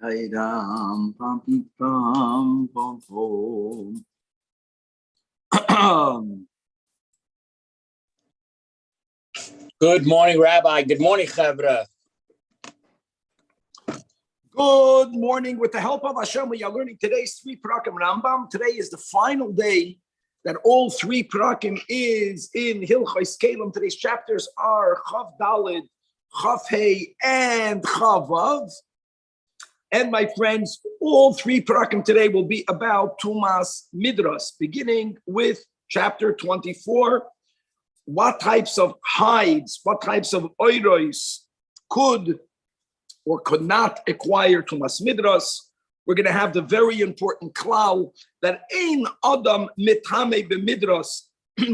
Ram, pam, pam, pam, pam. Good morning, Rabbi. Good morning, Chavra. Good morning. With the help of Hashem, we are learning today's 3 Prakim Rambam. Today is the final day that all 3 Prakim is in Hilchos Kelim. Today's chapters are Chav Daled, Chav Hey, and Chav Vav. And my friends, all 3 Prakim today will be about Tumas Midras, beginning with chapter 24. What types of hides, what types of oiros could or could not acquire Tumas Midras. We're going to have the very important klal that ein adam mitame b'midras,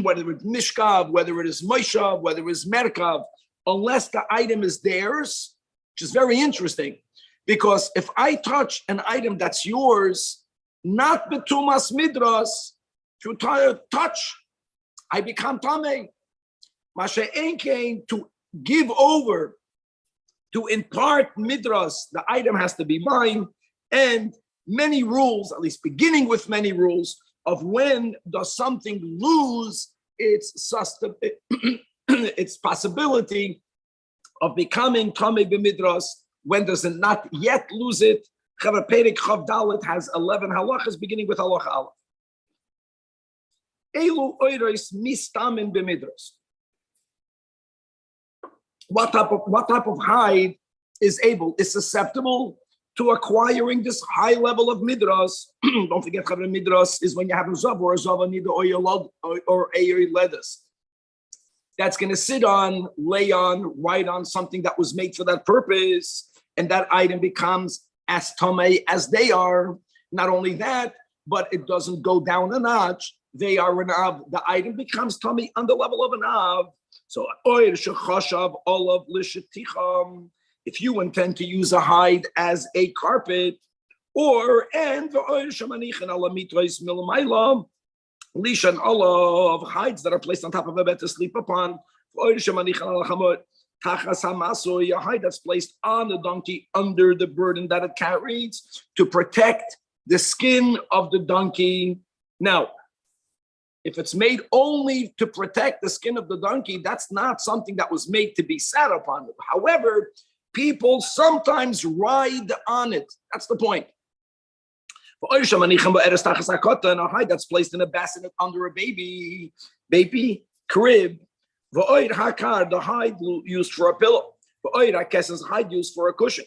whether it's mishkav, whether it is moishav, whether it is merkav, unless the item is theirs, which is very interesting. Because if I touch an item that's yours, not betumas midras, to touch, I become tamei. Mashe enkein, to give over, to impart midras, the item has to be mine, and many rules, at least beginning with many rules, of when does something lose its possibility of becoming tamei b'midras. When does it not yet lose it? Chav Perek Chav Dalet has 11 halachas, beginning with halacha aleph. Elu oiros mistamin b'midras. What type of hide is susceptible to acquiring this high level of midras? Don't forget, midras is when you have a zav or a zav or a ledas. That's going to sit on, lay on, write on something that was made for that purpose, and that item becomes as tamei as they are. Not only that, but it doesn't go down a notch. They are an av. The item becomes tamei on the level of an av. So, if you intend to use a hide as a carpet, or and lishan of hides that are placed on top of a bed to sleep upon, a hide that's placed on the donkey under the burden that it carries to protect the skin of the donkey. Now, if it's made only to protect the skin of the donkey, that's not something that was made to be sat upon. However, people sometimes ride on it. That's the point. A hide that's placed in a bassinet under a baby crib. The hide used for a pillow. Hide used for a cushion.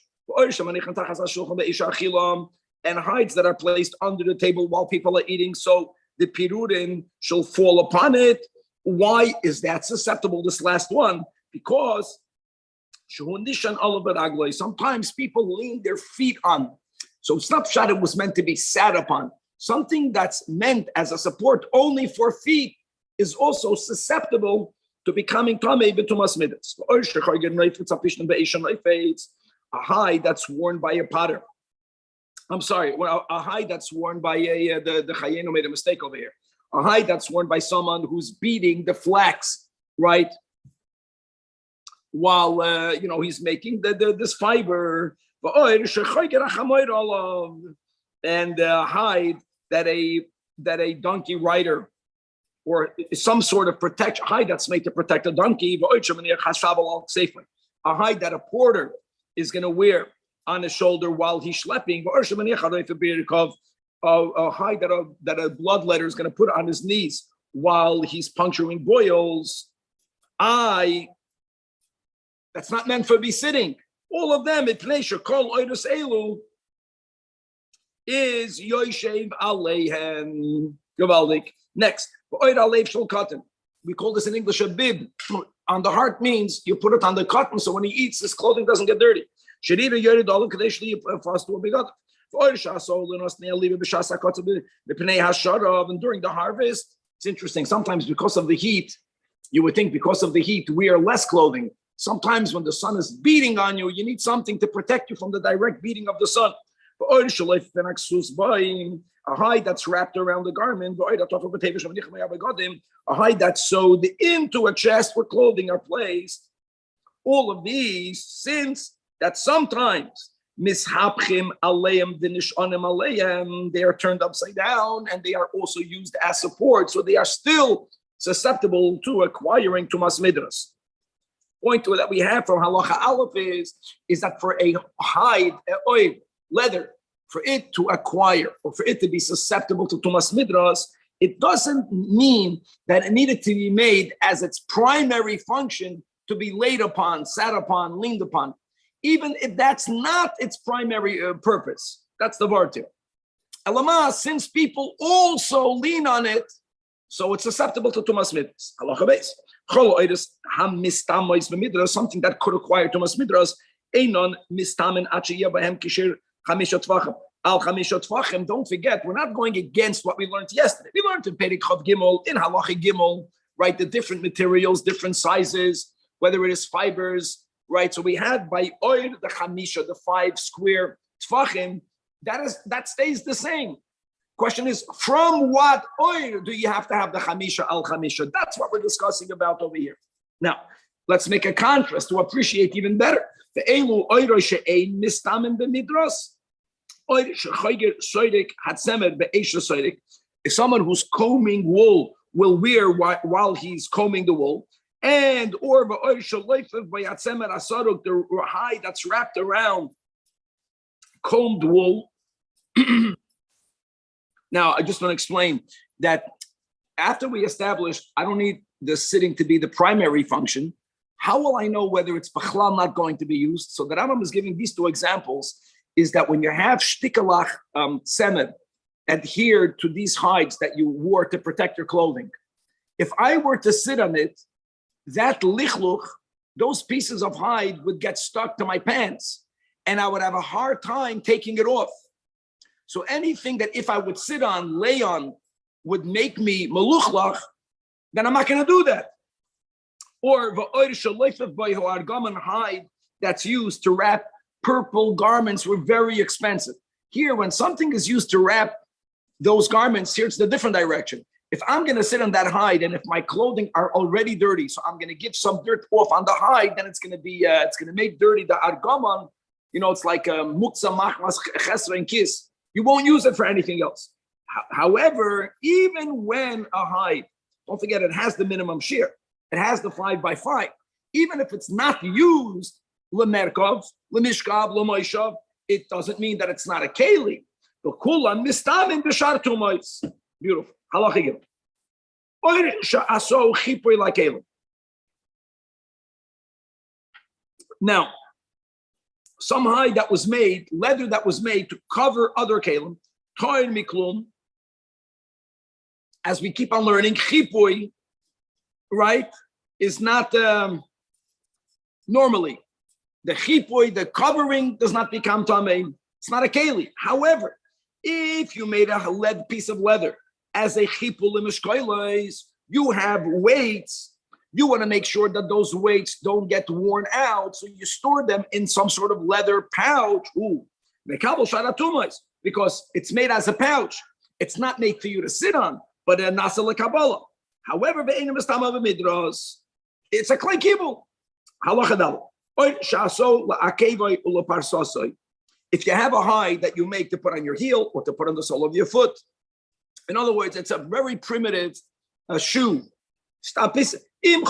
And hides that are placed under the table while people are eating, so the pirurin shall fall upon it. Why is that susceptible, this last one? Because sometimes people lean their feet on. So snapshot, it was meant to be sat upon. Something that's meant as a support only for feet is also susceptible to becoming tamei b'tumas midas. A hide that's worn by a potter. I'm sorry, a hide that's worn by the Chayenu made a mistake over here. A hide that's worn by someone who's beating the flax, right? While he's making this fiber. And hide that a donkey rider or some sort of protection hide that's made to protect a donkey. A hide that a porter is going to wear on his shoulder while he's schlepping, a hide that a bloodletter is going to put on his knees while he's puncturing boils. That's not meant for be sitting. All of them, is Yoshev Aleihen. Next, we call this in English a bib. On the heart means you put it on the cotton, so when he eats, his clothing doesn't get dirty. And during the harvest, it's interesting. Sometimes because of the heat, you would think because of the heat, we are less clothing. Sometimes when the sun is beating on you, you need something to protect you from the direct beating of the sun. A hide that's wrapped around the garment, a hide that's sewed into a chest where clothing are placed. All of these, since that sometimes Mishapchim aleim v'nishonim aleim. They are turned upside down, and they are also used as support. So they are still susceptible to acquiring tumas midras. Point that we have from halacha aleph is that for a hide, oil, leather, for it to acquire or for it to be susceptible to tumas midras, it doesn't mean that it needed to be made as its primary function to be laid upon, sat upon, leaned upon, even if that's not its primary purpose. That's the word here. Elama, since people also lean on it, so it's susceptible to tumas midras. Halacha beis. Something that could acquire tumas midras. Einon mistamen achiya bahem kishir chamisha tvachim. Al chamisha tvachim. Don't forget, we're not going against what we learned yesterday. We learned in Perek Chav Gimel, in Halacha Gimel, right? The different materials, different sizes, whether it is fibers, right? So we had by oil the chamisha, the 5 square tvachim. That stays the same. Question is, from what oil do you have to have the chamisha al chamisha? That's what we're discussing about over here. Now, let's make a contrast to appreciate even better. The elu oil she'ein mistamen b'midras. Oil she'chayger soidik hatzemer be'esha soidik. If someone who's combing wool will wear while he's combing the wool, and or ba'oil she'leifev b'yatzemer asaruk, the hide that's wrapped around combed wool. Now, I just want to explain that after we established, I don't need the sitting to be the primary function. How will I know whether it's b'chlal not going to be used? So the Rambam is giving these 2 examples, is that when you have shtikalach semed adhered to these hides that you wore to protect your clothing, if I were to sit on it, that lichluch, those pieces of hide would get stuck to my pants, and I would have a hard time taking it off. So anything that if I would sit on, lay on, would make me meluchlach, then I'm not going to do that. Or hide that's used to wrap purple garments were very expensive. Here, when something is used to wrap those garments, here it's the different direction. If I'm going to sit on that hide, and if my clothing are already dirty, so I'm going to give some dirt off on the hide, then it's going to make dirty the argaman. It's like muksa machmas chesra and kiss. You won't use it for anything else. However, even when a hide, don't forget it has the minimum shear, it has the 5x5. Even if it's not used, lemerkov, lemishkav, lemoishav, it doesn't mean that it's not a keli. The kulan mistamin b'shar tumois. Beautiful. Halachigim. Or sha'aso chipui like kelim. Now, some hide that was made, leather that was made to cover other kelim, toir miklum, as we keep on learning, chipui, right, is not normally. The chipui, the covering, does not become tamei. It's not a keli. However, if you made a lead piece of leather as a chipul lemishkoilos, you have weights. You want to make sure that those weights don't get worn out, so you store them in some sort of leather pouch. Because it's made as a pouch. It's not made for you to sit on, but a nasa lekabala. However, it's a klei kibul. If you have a hide that you make to put on your heel or to put on the sole of your foot, in other words, it's a very primitive shoe. Stop this. If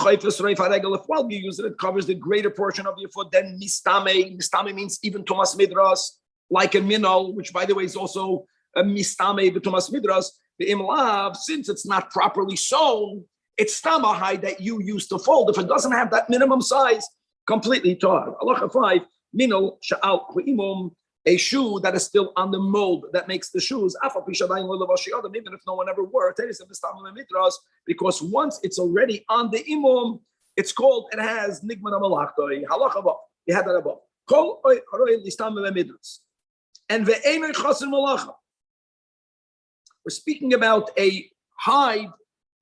while you use it, it covers the greater portion of your foot, then mistame. Mistame means even Tumas Midras, like a minol, which by the way is also a mistame the Tumas Midras. The imlav, since it's not properly sewn, it's stama hide that you use to fold. If it doesn't have that minimum size, completely tar. Halacha 5, minol sha'al ku'imum, a shoe that is still on the mold that makes the shoes, even if no one ever wore it, because once it's already on the imum, it's called, it has nigman amalachtai. Halacha, you had that above. And we're speaking about a hide.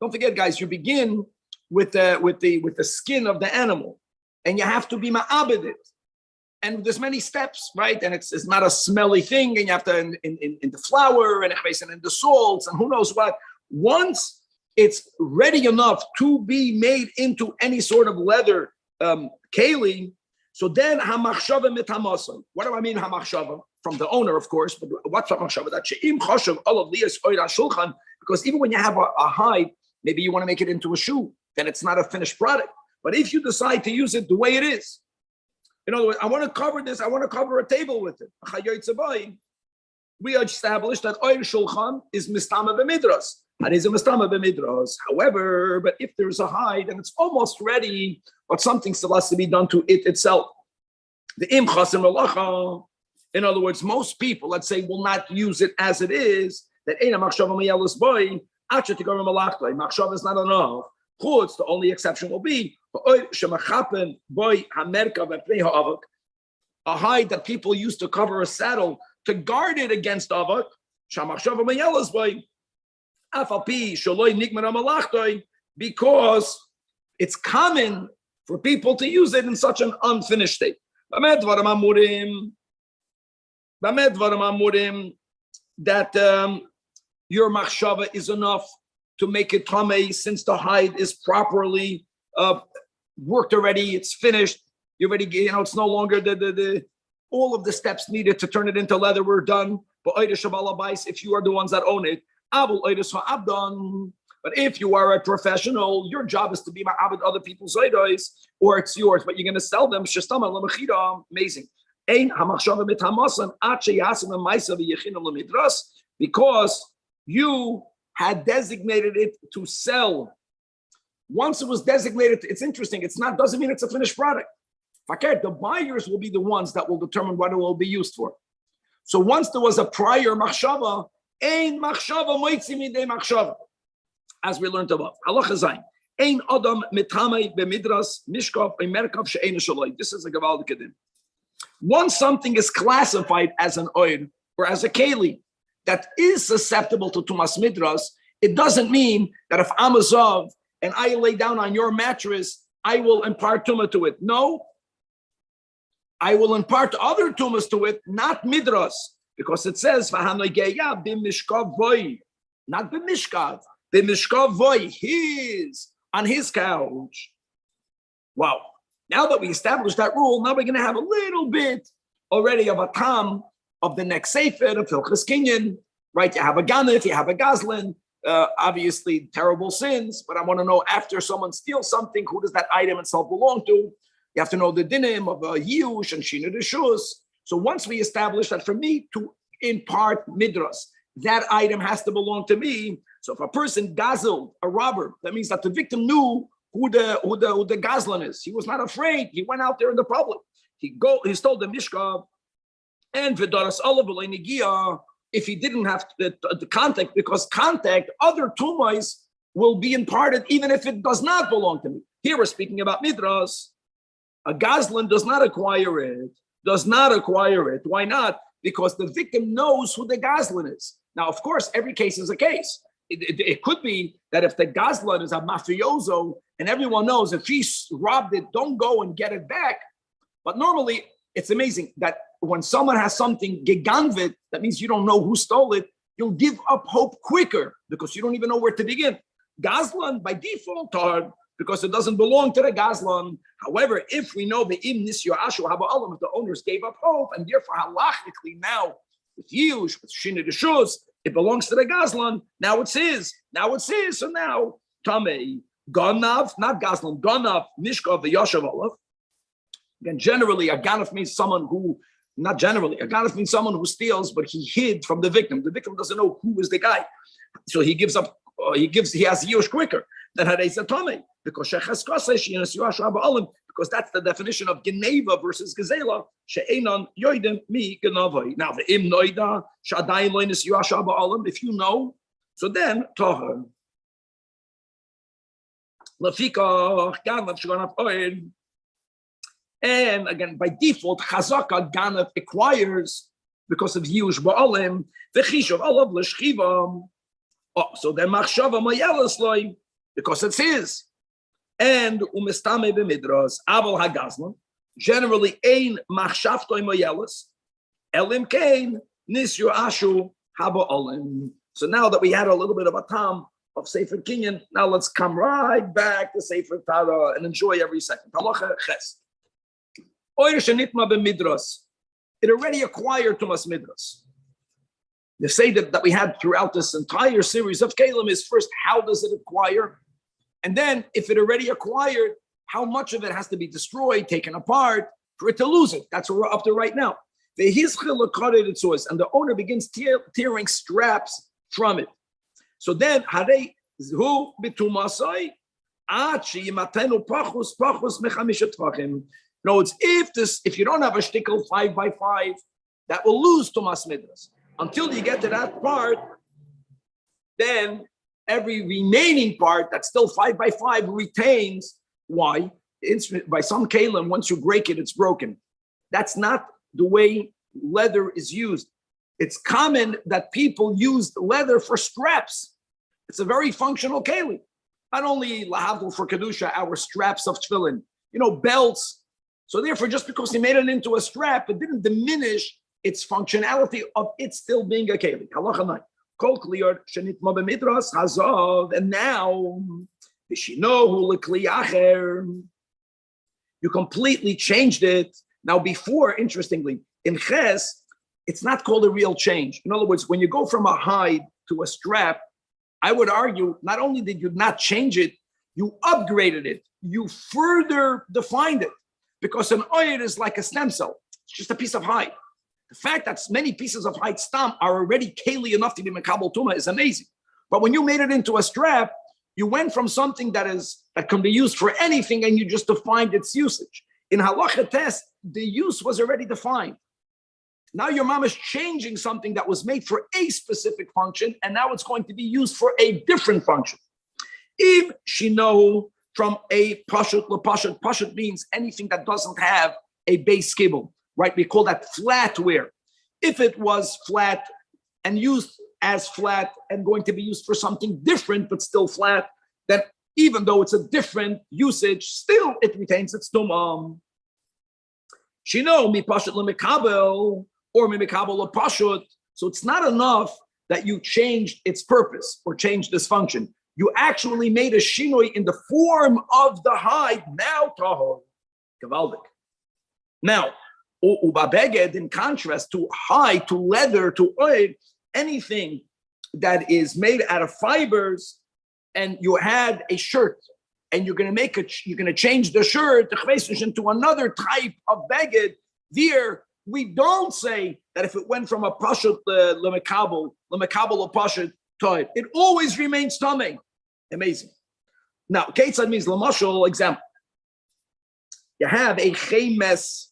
Don't forget, guys, you begin with the skin of the animal, and you have to be ma'abed it. And there's many steps, right? And it's not a smelly thing, and you have to in the flour and in the salts and who knows what. Once it's ready enough to be made into any sort of leather keli, So then hamachshava mitamason. What do I mean hamachshava? From the owner, of course, but what's hamachshava? That she'im choshev olav liyas oira shulchan, because even when you have a hide, maybe you want to make it into a shoe, then it's not a finished product. But if you decide to use it the way it is, in other words, I want to cover this, I want to cover a table with it. We established that oir shulchan is mistama b'midras. And is a mistama b'midras. However, but if there's a hide and it's almost ready, but something still has to be done to it itself. The im chasim malacha. In other words, most people, let's say, will not use it as it is. That ain't a machshava mayelis boy. Acha tigarim malachta. Machshava is not enough. Chutz, the only exception will be shemachapen boy hamerka v'pnei ha'avak. A hide that people use to cover a saddle to guard it against avak. Shamachshava mayelis boy. Because it's common for people to use it in such an unfinished state. That your machshava is enough to make it tamei, since the hide is properly worked already, it's finished, you already, it's no longer the all of the steps needed to turn it into leather were done. But if you are the ones that own it, but if you are a professional, your job is to be ma'abed other people's zaydos, or it's yours, but you're going to sell them. Amazing. Because you had designated it to sell. Once it was designated, it's interesting. Doesn't mean it's a finished product. The buyers will be the ones that will determine what it will be used for. So once there was a prior machshava, Ein machshava moitzi midei machshava, as we learned above. Halacha zayin. Ein adam mitamei b'midras mishkav merkav she'ein shaloi. This is a gavaldik din. Once something is classified as an oil or as a keli that is susceptible to tumas midras, it doesn't mean that if I'm a zav and I lay down on your mattress, I will impart tumah to it. No, I will impart other tumas to it, not midras. Because it says, not b'mishkav voy, on his couch. Wow. Now that we established that rule, now we're going to have a little bit already of a tam of the next sefer of Hilchas Kinyan, right? You have a ganef, you have a gazlan, obviously terrible sins, but I want to know, after someone steals something, who does that item itself belong to? You have to know the dinim of a yush and shina deshus. So once we establish that for me to impart midras, that item has to belong to me. So if a person gazelled a robber, that means that the victim knew who the gazlan is. He was not afraid. He went out there in the public. He stole the mishkav, and v'daras olav v'leinigia. If he didn't have the contact, because contact, other tumais will be imparted even if it does not belong to me. Here we're speaking about midras. A gazlan does not acquire it. Why not? Because the victim knows who the gazlan is. Now, of course, every case is a case. It could be that if the gazlan is a mafioso and everyone knows if he robbed it, don't go and get it back. But normally, it's amazing that when someone has something geganvit, that means you don't know who stole it, you'll give up hope quicker because you don't even know where to begin. Gazlan, by default, are because it doesn't belong to the gazlan. However, if we know the im nisyo ashu haba alam, the owners gave up hope, and therefore halachically now with yush, with shina deshus, it belongs to the gazlan. Now it's his. So now tamei ganav, not gazlan, ganav mishkav the yashav olav. Again, generally, a ganaf means someone who, not generally, a ganaf means someone who steals, but he hid from the victim. The victim doesn't know who is the guy, so he gives up. He has yush quicker than hadei tamei. Because that's the definition of geneva versus gezela. She'enan yoidem mi genavai. Now the im noida shadayin loinis yuasha ba'alim. If you know, so then tahar. Lafika ganav shganav oil. And again, by default, chazaka ganav acquires because of yush ba'alim. V'chishav alav l'shchivam. Oh, so then machshava mayelas loy because it's his. And umestame b'midras aval hagazlan generally ein machshavtoi moyelis elim kain nisyu ashu haba olim. So now that we had a little bit of a tam of Sefer Kinyan, now let's come right back to Sefer Tara and enjoy every second. Halacha ches It already acquired Tumas Midras. The say that we had throughout this entire series of Kalim is first, how does it acquire? And then, if it already acquired, how much of it has to be destroyed, taken apart, for it to lose it? That's what we're up to right now. And the owner begins tearing straps from it. So then, in other words, if you don't have a shtickle 5 by 5, that will lose Tumas Midras. Until you get to that part, then every remaining part that's still 5 by 5 retains. Why? By some kalim, once you break it, it's broken. That's not the way leather is used. It's common that people use leather for straps. It's a very functional kalim. Not only lahavdil for kedusha, our straps of tefillin, belts. So therefore, just because he made it into a strap, it didn't diminish its functionality of it still being a keli. Halacha 9. Kol kliyot shenitma b'midras hazav, and now b'shinohu l'kli acher, you completely changed it. Now before, interestingly, in ches, it's not called a real change. In other words, when you go from a hide to a strap, I would argue not only did you not change it, you upgraded it. You further defined it, because an oyer is like a stem cell. It's just a piece of hide. The fact that many pieces of hide stam are already keli enough to be mekabel tuma is amazing. But when you made it into a strap, you went from something that can be used for anything, and you just defined its usage. In halacha test, the use was already defined. Now your mom is changing something that was made for a specific function, and now it's going to be used for a different function. If she know from a pashut lepashut, pashut means anything that doesn't have a base kibble. Right, we call that flatware. If it was flat and used as flat and going to be used for something different but still flat, then even though it's a different usage, still it retains its tumam. Shino mi pashut lemekabel or mi mekabel lepashut. So it's not enough that you changed its purpose or changed this function. You actually made a shinoi in the form of the hide. Now tahor gavaldik. Now. Ubabeged, in contrast to hide, to leather, to oil, anything that is made out of fibers, and you had a shirt, and you're going to change the shirt to another type of beged. There, we don't say that if it went from a pashut lemekabel a pashut toy, it always remains tamei. Amazing. Now, ketzad means lamashal. Example: you have a chemes.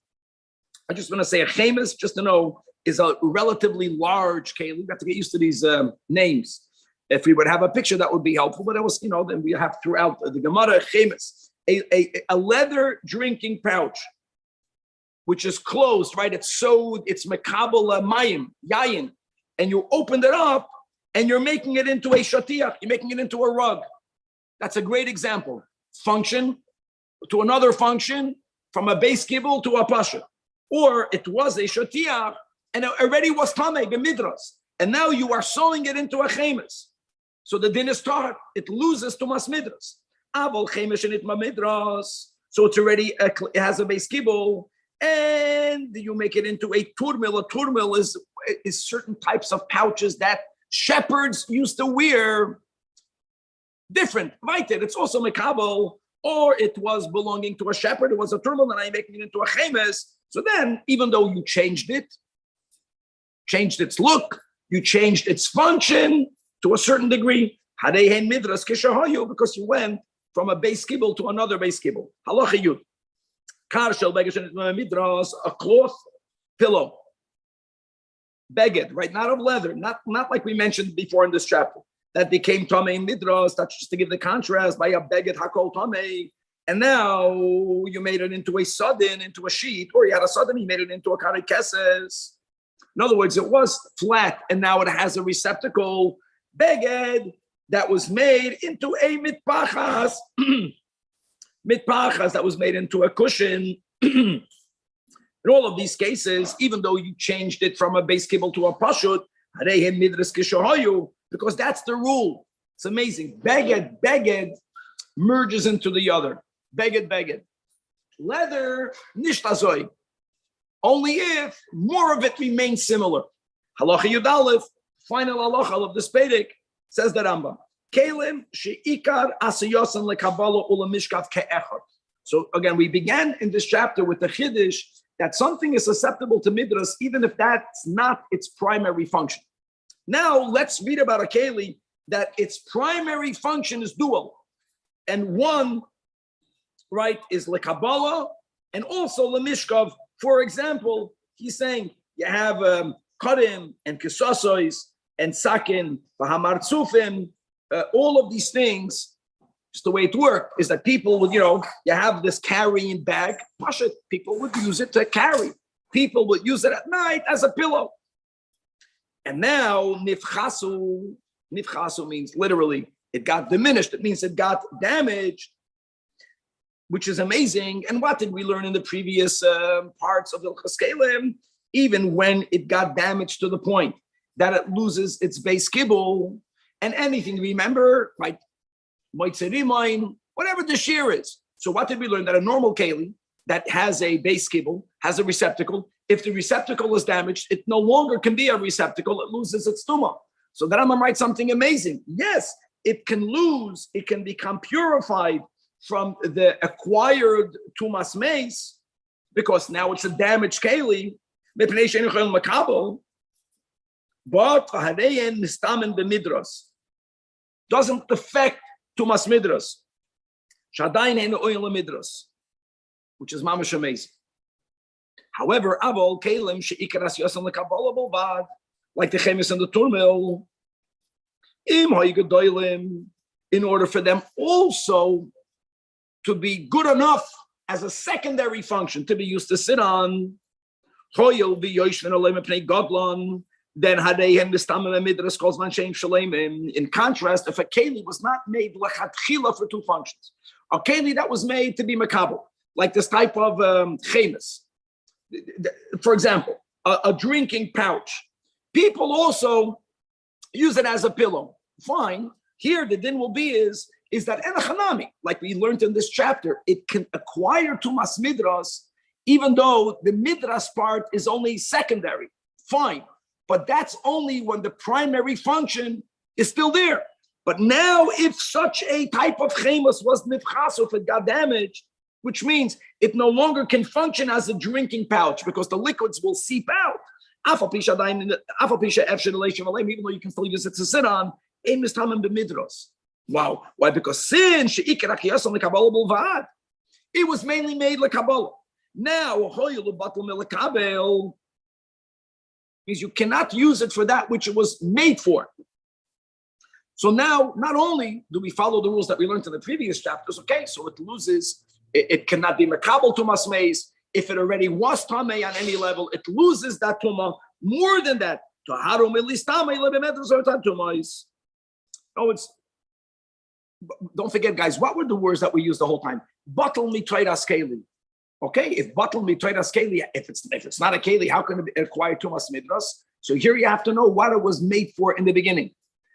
I just want to say a chemes, just to know, is a relatively large keli. We have to get used to these names. If we would have a picture, that would be helpful. But it was, then we have throughout the Gemara chemes, a leather drinking pouch, which is closed, right? It's sewed. It's mekabel mayim, yayin, and you opened it up, and you're making it into a shatiach. You're making it into a rug. That's a great example. Function to another function, from a base kibble to a pasha. Or it was a shatiach, and it already was tamei b'midras, and now you are sewing it into a chemes. So the din is tahar; it loses tumas midras. Avol chemes shenitma midras, so it's already it has a base kibble, and you make it into a turmil. A turmil is certain types of pouches that shepherds used to wear. Different, right? It's also mekabel, or it was belonging to a shepherd. It was a turmil, and I'm making it into a chemes. So then, even though you changed its look, you changed its function to a certain degree, because you went from a base kibble to another base kibble. Halacha yud. A cloth pillow. Beged, right? Not of leather, not like we mentioned before in this chapter. That became tamei midras. That's just to give the contrast by a beged hakol tamei. And now you made it into a sudden, into a sheet, or you had a sudden, you made it into a kari keses. In other words, it was flat, and now it has a receptacle, beged, that was made into a mitpachas, that was made into a cushion. In all of these cases, even though you changed it from a base kibble to a pashut, because that's the rule. It's amazing. Beged merges into the other. Beged. Leather, nishtazoi. only if more of it remains similar. Halacha Yud Aleph, final halacha of the Spedic, says the Rambam. Kelim she'ikar asiyosan lekabala ulamishkav ke'echad. So again, we began in this chapter with the chiddush that something is susceptible to midras, even if that's not its primary function. Now let's read about a keli that its primary function is dual, and one, right, is lekabala and also lemishkav. For example, he's saying you have kadim and kisasois and sakin, vahamartzufim. All of these things, just the way it worked, is that people would, you have this carrying bag. People would use it to carry. People would use it at night as a pillow. And now, nifchasu means literally, it got diminished. It means it got damaged, which is amazing. And what did we learn in the previous parts of the Chaskelim? Even when it got damaged to the point that it loses its base kibble, and anything, remember, right? Whatever the shear is. So what did we learn? That a normal keli that has a base kibble, has a receptacle, if the receptacle is damaged, it no longer can be a receptacle, it loses its tumah. So the Rambam writes something amazing. Yes, it can lose, it can become purified from the acquired tumas mace, because now it's a damaged keli, but doesn't affect tumas midras. Shadayin ein oil midras, which is mamash amazing. However, avol kelim sheikaras yosan lekabala bolvad, like the chemis and the turmil, im hayigadoilim, in order for them also to be good enough as a secondary function to be used to sit on. Hoyel be yoshven olim pnei godlon. Then hadeihem nistamem midras kozman shein shalemim. In contrast, if a keli was not made lechatchila for two functions, a keli that was made to be makabel, like this type of chemis, for example, a drinking pouch, people also use it as a pillow. Fine. Here, the din will be is that enachanami, like we learned in this chapter, it can acquire tumas midras, even though the midras part is only secondary. Fine. But that's only when the primary function is still there. But now, if such a type of chemus was nifchas, if it got damaged, which means it no longer can function as a drinking pouch because the liquids will seep out. Even though you can still use it to sit on, wow. Why? Because sin, it was mainly made lekabbalah. Now, means you cannot use it for that which it was made for. So now, not only do we follow the rules that we learned in the previous chapters, okay, so it loses, it cannot be makabel tumas meis. If it already was tamei on any level, it loses that tuma. More than that, oh, don't forget, guys, what were the words that we used the whole time? Batal mitraydas keli. Okay, if batal mitraydas keli, if it's not a keli, how can it acquire tumas midras? So here you have to know what it was made for in the beginning.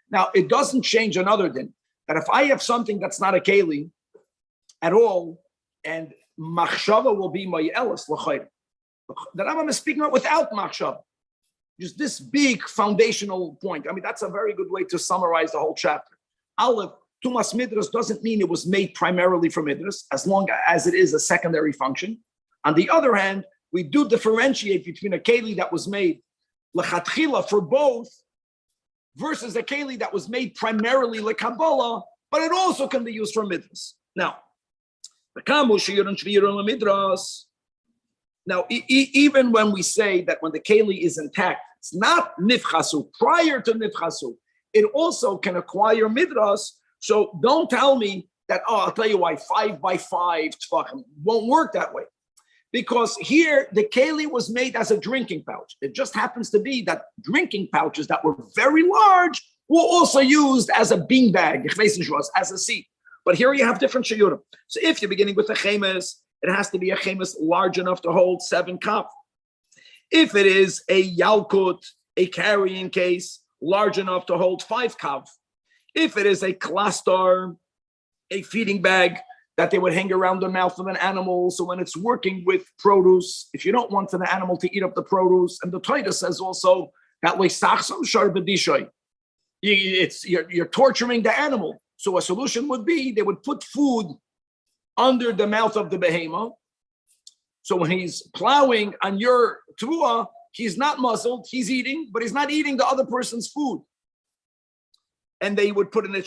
Now, it doesn't change another thing, that if I have something that's not a keli at all, and machshava will be my elis l'chayr. The Rambam is speaking about without machshava. Just this big foundational point. I mean, that's a very good way to summarize the whole chapter. Aleph, tumas midras doesn't mean it was made primarily for midras, as long as it is a secondary function. On the other hand, we do differentiate between a keli that was made lechatchila for both versus a keli that was made primarily lekabbalah, but it also can be used for midras. Now, even when we say that when the keli is intact, it's not nifchasu, prior to nifchasu, it also can acquire midras. So don't tell me that, I'll tell you why 5 by 5 tefachim won't work that way. Because here, the keli was made as a drinking pouch. It just happens to be that drinking pouches that were very large were also used as a beanbag, as a seat. But here you have different shayurim. So if you're beginning with a chemes, it has to be a chemes large enough to hold 7 kav. If it is a yalkut, a carrying case, large enough to hold 5 kav. If it is a klastar, a feeding bag, that they would hang around the mouth of an animal. So when it's working with produce, if you don't want for the animal to eat up the produce, and the Torah says also that way, you're torturing the animal. So a solution would be they would put food under the mouth of the behemoth. So when he's plowing on your teruah, he's not muzzled, he's eating, but he's not eating the other person's food. And they would put in the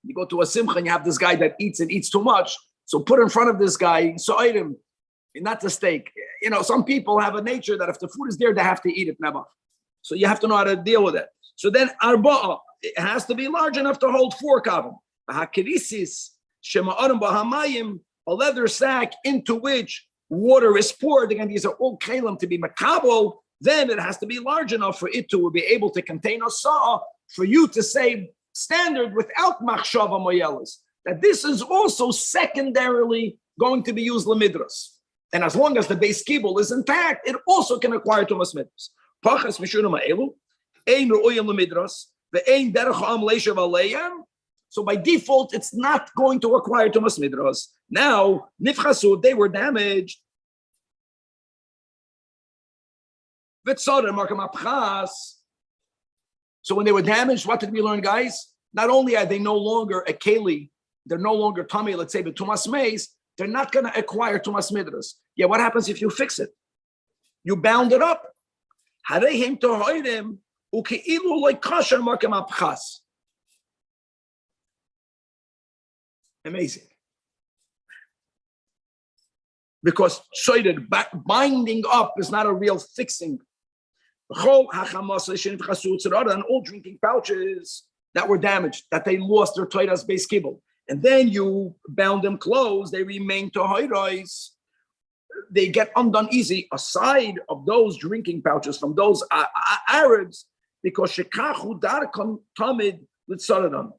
you go to a simcha and you have this guy that eats and eats too much. So put in front of this guy, so item, not the steak. Some people have a nature that if the food is there, they have to eat it, never. So you have to know how to deal with it. So then arba'a, it has to be large enough to hold 4 kavim. A leather sack into which water is poured. Again, these are all kalim to be makabel. Then it has to be large enough for it to be able to contain a saw for you to say standard without machshava moyelis. That this is also secondarily going to be used lemidras. And as long as the base kibble is intact, it also can acquire tumas midras. Pachas mishuna ma'elu, ein ru'oyim lemidras, ve'ein derech ha'am leishav aleyam. So by default, it's not going to acquire tumas midras. Now, nifchasu, they were damaged. So when they were damaged, what did we learn, guys? Not only are they no longer a keli, they're no longer tummy, let's say, but tumas meis, they're not going to acquire tumas midras. Yeah, what happens if you fix it? You bound it up. Amazing. Because binding up is not a real fixing. And all drinking pouches that were damaged, that they lost their toidas base kibble, and then you bound them closed, they remain to hoirais. They get undone easy aside of those drinking pouches from those Arabs, because shekachu darkon tamid litzaradam.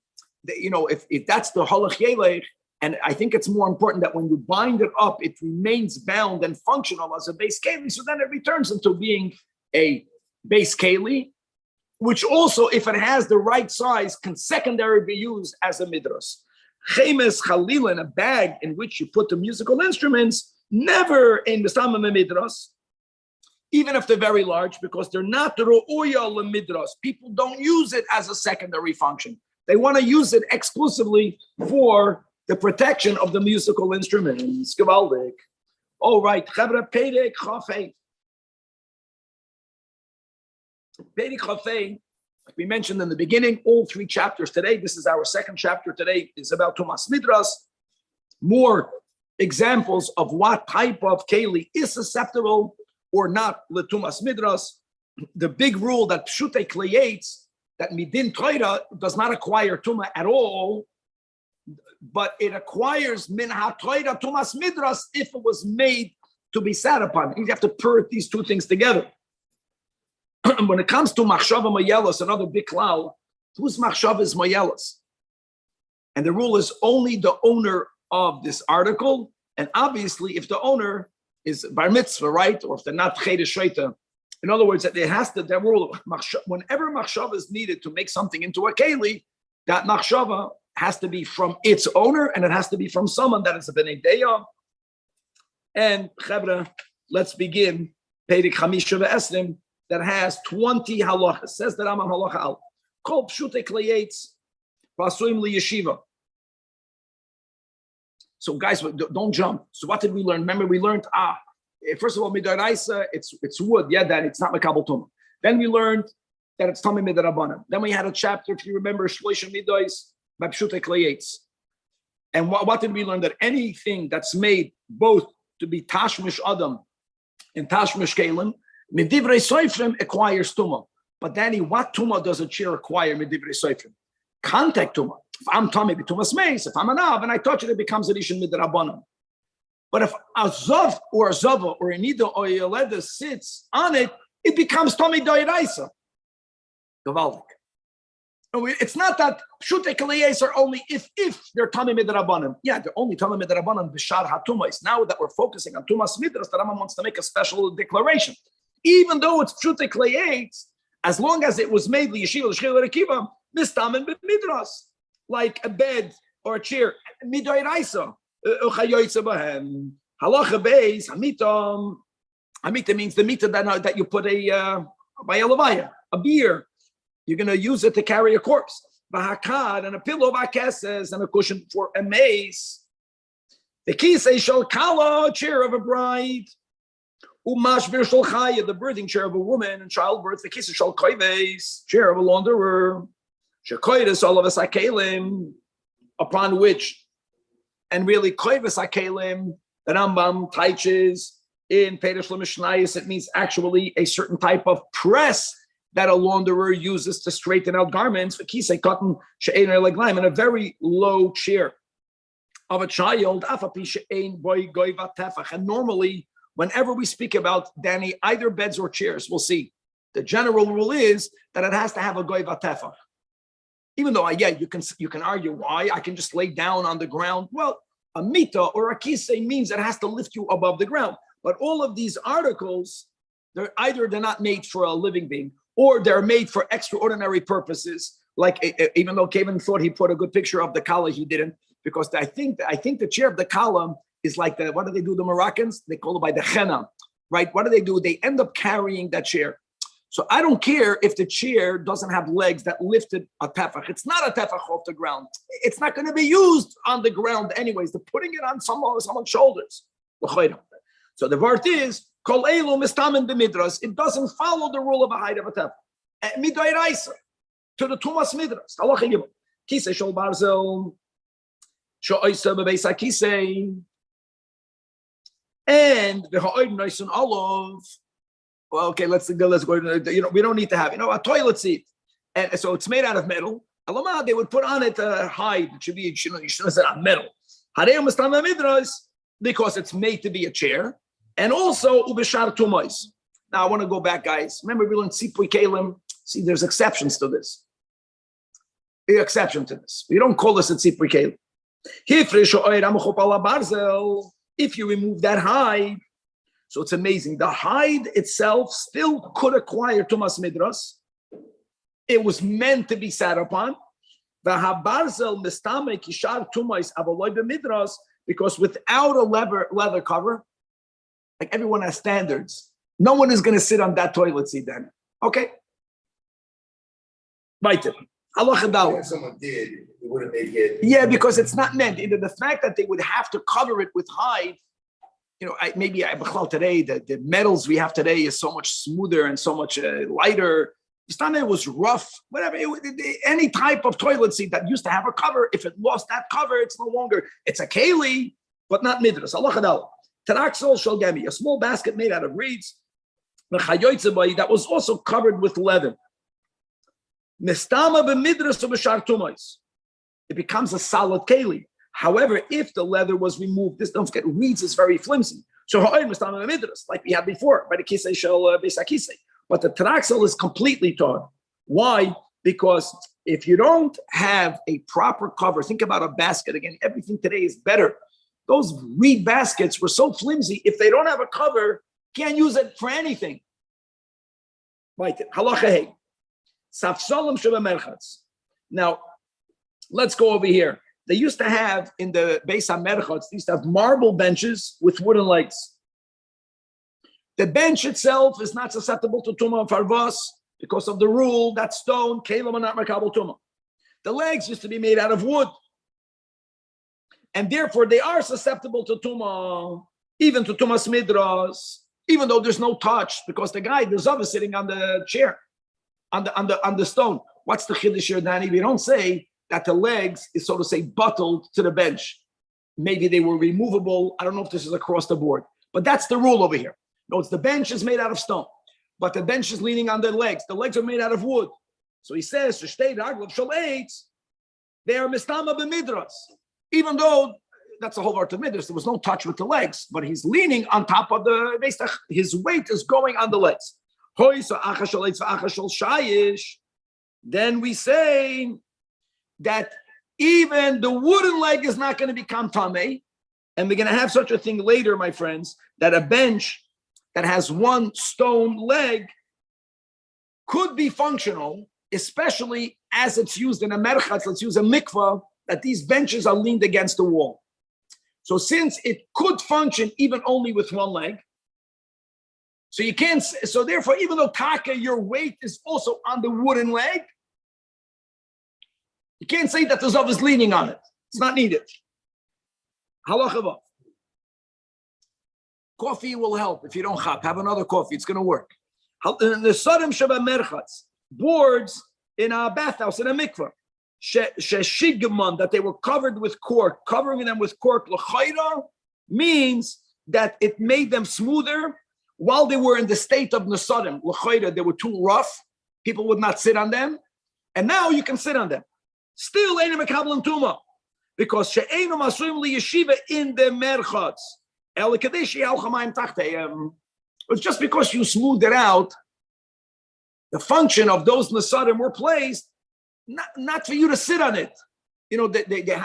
If that's the halach yelech, and I think it's more important that when you bind it up, it remains bound and functional as a base keli. So then it returns into being a base keli, which also, if it has the right size, can secondarily be used as a midras. Chemes chalil, in a bag in which you put the musical instruments, never in Mistama midras, even if they're very large, because they're not ru'uya lemidras. People don't use it as a secondary function. They want to use it exclusively for the protection of the musical instruments. Gewaldig. All right, Chavra Perek Chafei. Perek Chafei, like we mentioned in the beginning, all 3 chapters today. This is our 2nd chapter today. Is about Tumas Midras. More examples of what type of keli is susceptible or not letumas midras. The big rule that pshute creates that midin Torah does not acquire tuma at all, but it acquires min ha-Torah tumas midras if it was made to be sat upon. You have to put these 2 things together. When it comes to machshava moyelos, another big cloud, whose machshava is moyelos? And the rule is only the owner of this article, and obviously if the owner is bar mitzvah, right, or if they're not chayda shayta. In other words, that it has to, that rule, whenever machshava is needed to make something into a keli, that machshava has to be from its owner, and it has to be from someone that is a b'nei deya. And Chevra, let's begin Perek Chamisha ve'esrim that has 20 halachas. Says the Rambam halacha al kol pshute kleyates pasuim liyeshiva. So guys, don't jump. So what did we learn? Remember, we learned first of all, midaraisa, it's wood. Yeah, that it's not makabel tumah. Then we learned that it's tamei midarabanan. Then we had a chapter, if you remember, shloisha midos by pshute kleyates. And what did we learn? That anything that's made both to be tashmish adam and tashmish kalim, midivrei soifrim acquires tumah. But Danny, what tumah does a chair acquire midivrei soifrim? Contact tumah. If I'm tummy b'tumas meis, if I'm an av and I touch it, it becomes a rishon midrabanan. But if a zav or a zava or a nida or a yeleda sits on it, it becomes tummy doiraisa. Gavaldik. It's not that pshute kaliyes are only if they're tummy midrabanan. Yeah, they're only tummy midrabanan b'shar hatumais. Now that we're focusing on tumas midras, the Rambam wants to make a special declaration. Even though it's pshute kaliyes, as long as it was made liyeshiva l'shchil l'rekiva, mistamen b'midras. like a bed or a chair. Midoiraisa. Halacha beis hamitam. Hamita means the mita that you put by a levaya, a beer. You're going to use it to carry a corpse. Bahakad and a pillow, bakeses and a cushion for a mace. The kisei shel kala, chair of a bride. Umashbir shel chaya, the birthing chair of a woman in childbirth. The kisei shel koives, chair of a launderer. Shekoides all of us akelim, upon which, and really koives akelim, the Rambam teaches in Perish Mishnayos, it means actually a certain type of press that a launderer uses to straighten out garments for kisei cotton she'ein leglaim, in a very low chair of a child. And normally, whenever we speak about, Danny, either beds or chairs, we'll see the general rule is that it has to have a goiva tefach. Even though, you can argue why. I can just lay down on the ground. Well, a mita or a kisei means it has to lift you above the ground. But all of these articles, they're not made for a living being, or they're made for extraordinary purposes. Like, even though Kevin thought he put a good picture of the kala, he didn't, because I think the chair of the kala is like what do they do? The Moroccans, they call it by the henna, right? What do? They end up carrying that chair. So I don't care if the chair doesn't have legs that lifted a tefach. It's not a tefach off the ground. It's not going to be used on the ground anyways. They're putting it on someone's shoulders. So the word is, Kol elu mistamen b'midras. It doesn't follow the rule of a height of a tefach. Midoiraisa, to the tumas midras. Halacha gimel. Kisei shel barzel, she'oisa bebeis hakisei, and the ha'oid noisun olav. Well, okay, let's go. We don't need to have, a toilet seat, and so it's made out of metal. Alama, they would put on it hide. It should be, you shouldn't have said metal. Harei mistamen midras, because it's made to be a chair. And also, ubeshar tumais. Now, I want to go back, guys. Remember, we learned sipui kelim. See, there's exceptions to this. Exception to this. We don't call this a sipui kelim. If you remove that hide, so it's amazing. The hide itself still could acquire tumas midras. It was meant to be sat upon. Because without a leather cover, like everyone has standards. No one is going to sit on that toilet seat then. Okay? Right. If someone did, it wouldn't make it. Yeah, because it's not meant. Either the fact that they would have to cover it with hide, maybe today, the metals we have today is so much smoother and so much lighter. This time it was rough, whatever. Any type of toilet seat that used to have a cover, if it lost that cover, it's no longer, it's a keli, but not midras. Allah chadal. Taraxol shalgami, a small basket made out of reeds, that was also covered with leather. Mistama b'midras b'shar tumais. It becomes a solid keli. However, if the leather was removed, don't forget, reeds is very flimsy. So mistama b'midras, like we had before, by the kisei shel besakisei. But the taraxol is completely torn. Why? Because if you don't have a proper cover, think about a basket. Again, everything today is better. Those reed baskets were so flimsy. If they don't have a cover, can't use it for anything. Right. Halacha hey. Safsalam sheba. Now, let's go over here. They used to have in the Beis HaMerchatz, they used to have marble benches with wooden legs. The bench itself is not susceptible to tumah farvas because of the rule that stone, kelim, and not makabel tumah. The legs used to be made out of wood. And therefore, they are susceptible to tumah, even to tumas midras, even though there's no touch, because the guy, the zav, is sitting on the chair, on the stone. What's the chiddush here, Danny? We don't say that the legs is, so to say, buttled to the bench. Maybe they were removable. I don't know if this is across the board, but that's the rule over here. No, it's the bench is made out of stone, but the bench is leaning on the legs. The legs are made out of wood. So he says, they are mistama b'midras. Even though that's the whole part of midras, there was no touch with the legs, but he's leaning on top of the base. His weight is going on the legs. Then we say that even the wooden leg is not going to become tamei, and we're going to have such a thing later, my friends, that a bench that has one stone leg could be functional, especially as it's used in a merchatz, let's use a mikvah, that these benches are leaned against the wall. So since it could function even only with one leg, so you can't, so therefore, even though taka, your weight is also on the wooden leg, you can't say that the Zav is leaning on it. It's not needed. Halacha. Coffee will help if you don't have another coffee. It's going to work. The Sadim Sheba Merchatz, boards in a bathhouse, in a mikvah, sheshigman, that they were covered with cork, covering them with cork, l'chayra, means that it made them smoother while they were in the state of Nesadim. L'chayra, they were too rough. People would not sit on them. And now you can sit on them. Still, ain't mekabel tuma, because she'einu masuim liyeshiva in the merchatz. It's just because you smoothed it out, the function of those Nesadim were placed, not for you to sit on it. You know,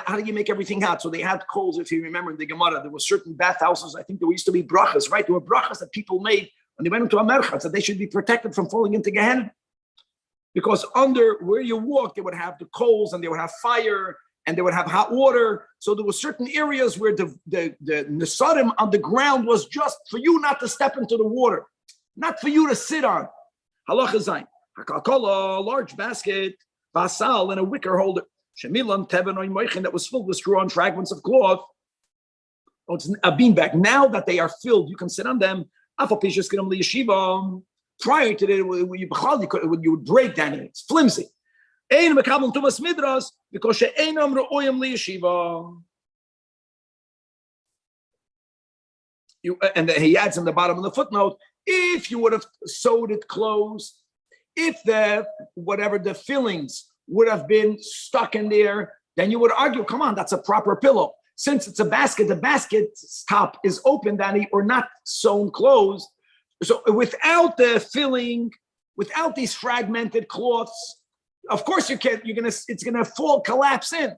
how do you make everything hot? So they had coals, if you remember in the Gemara, there were certain bathhouses, I think there used to be brachas, right? There were brachas that people made when they went into a merchatz, that they should be protected from falling into Gehenna. Because under where you walk, they would have the coals and they would have fire and they would have hot water. So there were certain areas where the Nesadim on the ground was just for you not to step into the water, not for you to sit on. Halacha zayin. Hakakala, a large basket, basal, and a wicker holder. Shemilam teben oy moichin, that was filled with straw fragments of cloth. Oh, it's a beanbag. Now that they are filled, you can sit on them. Afal pishas kinam liyeshiva. Prior to that, you would break down it. It's flimsy. Ein mekabel tumas midras because she'einam ro'oyim liyeshiva. And he adds in the bottom of the footnote, if you would have sewed it closed, if whatever the fillings would have been stuck in there, then you would argue, come on, that's a proper pillow. Since it's a basket, the basket's top is open, Danny, or not sewn closed. So without the filling, without these fragmented cloths, of course you can't, it's gonna collapse in.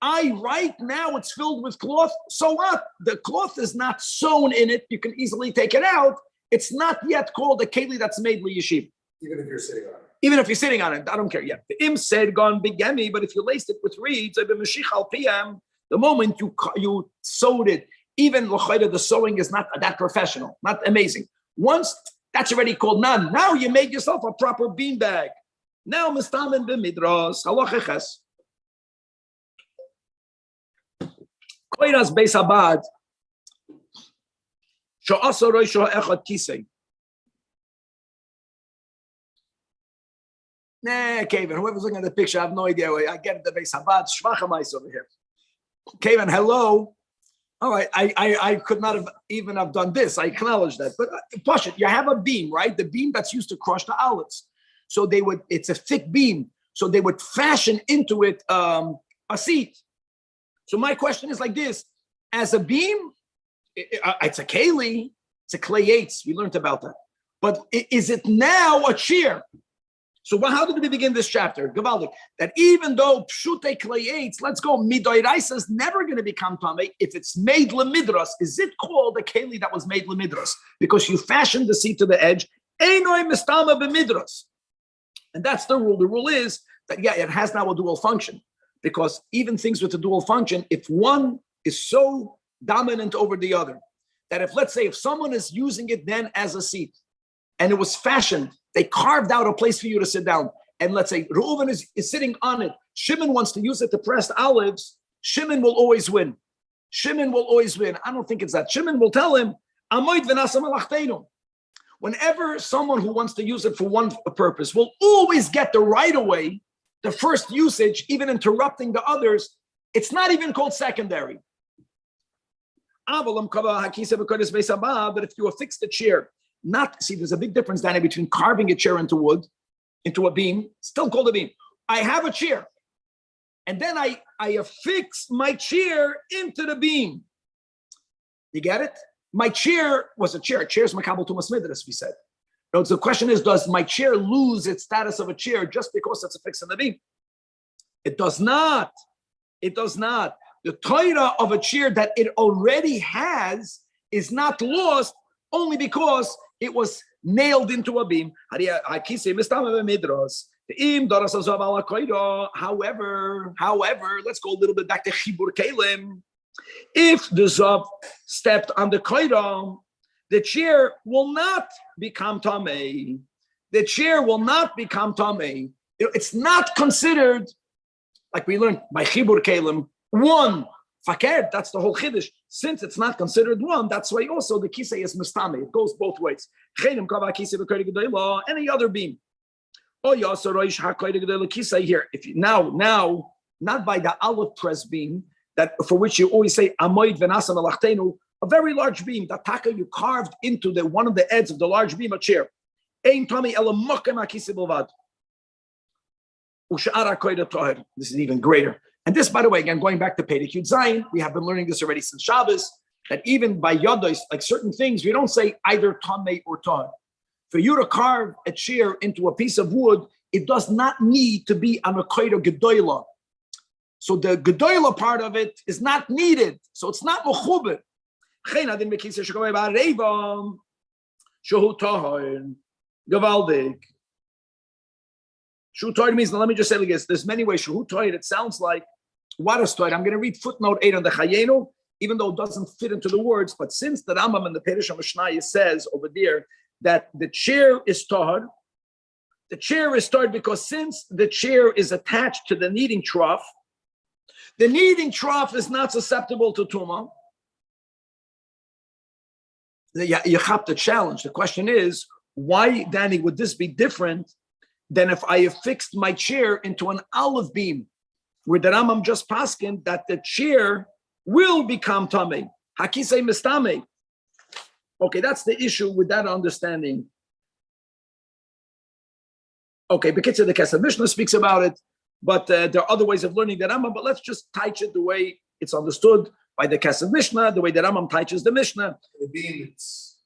Right now it's filled with cloth. So what? The cloth is not sewn in it. You can easily take it out. It's not yet called a keli that's made liyeshiva. Even if you're sitting on it. Even if you're sitting on it, I don't care. Yeah, the im said gone bigemi, but if you laced it with reeds, the moment you sewed it, even the sewing is not that professional, not amazing. Once that's already called none. Now you made yourself a proper beanbag. Now mistamen b'midras halacha ches. Koiras beis habad she'asa roisho echad kisei. Nah, Kevin, whoever's looking at the picture, I have no idea. I get it, the beis habad shvachamais over here. Kevin, hello. All right, I could not have even have done this. I acknowledge that. But Pashat, you have a beam, right? The beam that's used to crush the olives. So it's a thick beam. So they would fashion into it a seat. So my question is like this. As a beam, it's a keli, it's a clay eights. We learned about that. But is it now a chair? So how did we begin this chapter? Gavaldik, that even though pshute klayetz, let's go, midoiraisa is never going to become tamei if it's made lemidras. Is it called a keli that was made lemidras? Because you fashioned the seat to the edge. Einoi mistama b'midras. And that's the rule. The rule is that, yeah, it has now a dual function. Because even things with a dual function, if one is so dominant over the other, that let's say, if someone is using it then as a seat, and it was fashioned, they carved out a place for you to sit down. And let's say Reuven is sitting on it. Shimon wants to use it to press olives. Shimon will always win. Shimon will always win. I don't think it's that. Shimon will tell him, whenever someone who wants to use it for one purpose will always get the right of way, the first usage, even interrupting the others, it's not even called secondary. But if you affix the chair, there's a big difference, Danny, between carving a chair into wood, into a beam, still called a beam. I have a chair, and then I affix my chair into the beam. You get it? My chair was a chair. Chair's makabel tumas midras, we said. So the question is, does my chair lose its status of a chair just because it's affixed in the beam? It does not. It does not. The Torah of a chair that it already has is not lost only because it was nailed into a beam. However, let's go a little bit back to Chibur Kalim. If the Zav stepped on the koidom, the chair will not become tamei. The chair will not become tamei. It's not considered, like we learned by Chibur Kalim, one fakir. That's the whole chiddush. Since it's not considered one, that's why also the kisei is mistame. It goes both ways. Any other beam. Oh, here. If you, now, not by the olive press beam that for which you always say amoid v'nasa melachtenu, a very large beam that taka you carved into the one of the edges of the large beam, a chair. Ein tami ela mokem hakisei bilvad. This is even greater. And this, by the way, again, going back to Perek Yud Zayin, we have been learning this already since Shabbos, that even by Yodos, like certain things, we don't say either Tamei or Tahor. For you to carve a chair into a piece of wood, it does not need to be on a Koyra Gedoyla. So the Gedoyla part of it is not needed. So it's not Mechubed. Shehu Tahor, Gavaldik. Shu Toid means, now let me just say like this, there's many ways. Shu Toid, it sounds like, what is Toid? I'm going to read footnote 8 on the Chayenu, even though it doesn't fit into the words, but since the Rambam and the Perish HaMishnaya says over there that the chair is Toid, the chair is Toid because since the chair is attached to the kneading trough, the kneading trough is not susceptible to Tumah. You have to challenge. The question is, why, Danny, would this be different than if I have fixed my chair into an olive beam, where the Rambam just paskin that the chair will become tamei. Hakisei mistame. Okay, that's the issue with that understanding. Okay, Bekitzer, the Kesef Mishnah speaks about it, but there are other ways of learning the Rambam, but let's just teach it the way it's understood by the Kesef Mishnah, the way the Rambam teaches the Mishnah. The beam, it's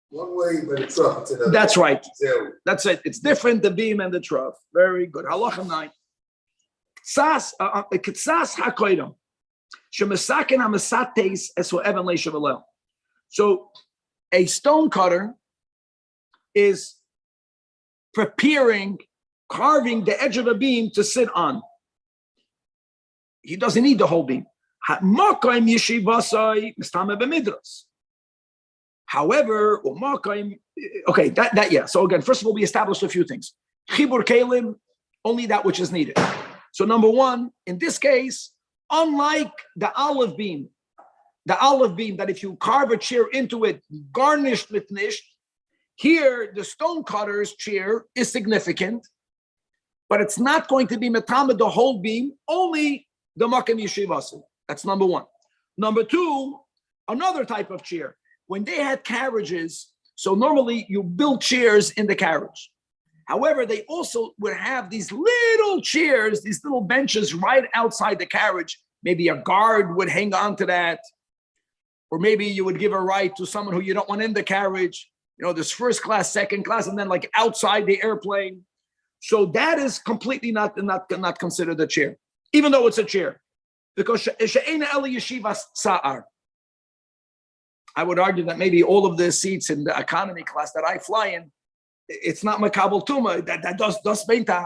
one way, but the trough, it's another. That's right. Zero. That's it. It's different, the beam and the trough. Very good. Halacha 9. Ksas hakoidom. Shemasaken hamasates esu even leishavalel. So a stone cutter is preparing, carving the edge of a beam to sit on. He doesn't need the whole beam. However, okay, that yeah. So again, first of all, we established a few things. Chibur Kalim, only that which is needed. So number one, in this case, unlike the olive beam that if you carve a chair into it, garnished with nish, here the stone cutter's chair is significant, but it's not going to be metamed the whole beam, only the makom yeshivasi. That's number one. Number two, another type of chair. When they had carriages, so normally you build chairs in the carriage. However, they also would have these little chairs, these little benches right outside the carriage. Maybe a guard would hang on to that. Or maybe you would give a ride to someone who you don't want in the carriage. You know, there's first class, second class, and then like outside the airplane. So that is completely not considered a chair, even though it's a chair. Because she'ena eli yeshiva sa'ar. I would argue that maybe all of the seats in the economy class that I fly in, it's not makabel tuma. That does beinta.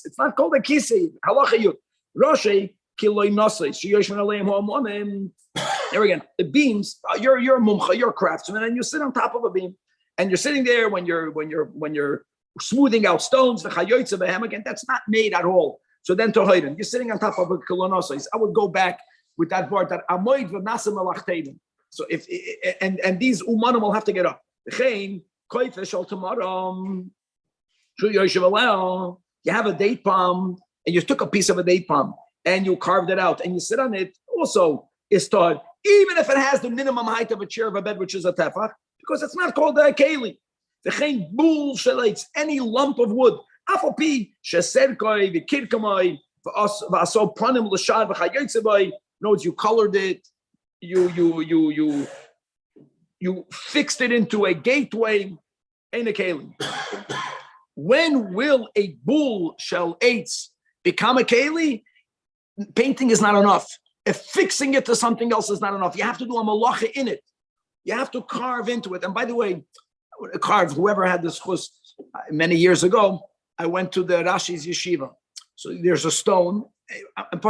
It's not called a kisi. Halacha yud. Roshi kiloi nosei. Sheyoshin aleim ha'amonim. There again, the beams. You're a mumcha. You're a craftsman, and you sit on top of a beam, and you're sitting there when you're smoothing out stones. The chayotze behem again. That's not made at all. So then to you're sitting on top of a kolonosos. I would go back with that word that amoid v'nasa melachtedim. So if and these umanim will have to get up. You have a date palm and you took a piece of a date palm and you carved it out and you sit on it. Also, is taught even if it has the minimum height of a chair of a bed, which is a tefach, because it's not called a keli. The bull shalates any lump of wood. Afopi sheserkoi v'kirkamoi v'aso pranim l'shad v'chayotzevoi. Notes you colored it. You fixed it into a gateway in a keli. When will a bull shell eitz become a keli? Painting is not enough. If fixing it to something else is not enough, you have to do a malacha in it. You have to carve into it. And by the way, whoever had this chus many years ago, I went to the Rashi's yeshiva. So there's a stone. And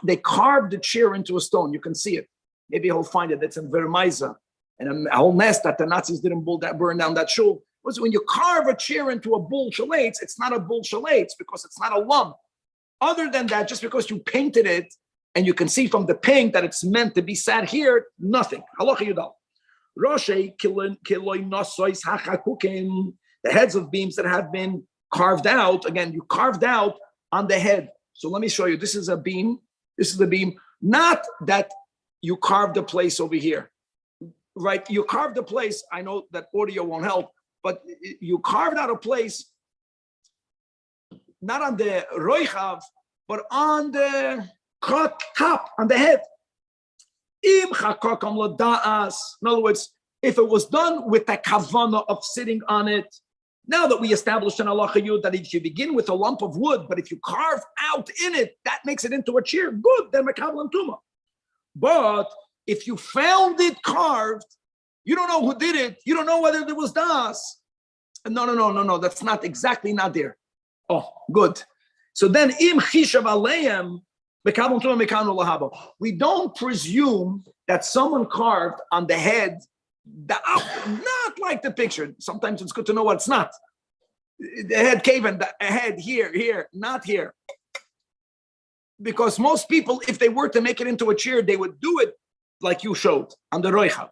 they carved the chair into a stone. You can see it. Maybe he'll find it. It's in Vermeiza. And a whole nest that the Nazis didn't burn down that shul. Was when you carve a chair into a bull shalates, it's not a bull shalates because it's not a lump. Other than that, just because you painted it and you can see from the paint that it's meant to be sat here, nothing. Halacha Yudal. Roshe kiloi nosois hachakukim. The heads of beams that have been carved out. Again, you carved out on the head. So let me show you. This is a beam. This is the beam. Not that you carved a place over here. Right, you carved a place. I know that audio won't help, but you carved out a place, not on the roichav, but on the top, on the head. In other words, if it was done with the kavana of sitting on it, now that we established in halacha yud that if you begin with a lump of wood, but if you carve out in it, that makes it into a chair. Good, then mekabel and tuma. But if you found it carved, you don't know who did it. You don't know whether there was das. No. That's not exactly not there. Oh, good. So then, im chishav aleim mekabel tuma mekanu lahaba. We don't presume that someone carved on the head, not like the picture. Sometimes it's good to know what it's not. The head caving, the head here, not here. Because most people, if they were to make it into a chair, they would do it like you showed on the roichav.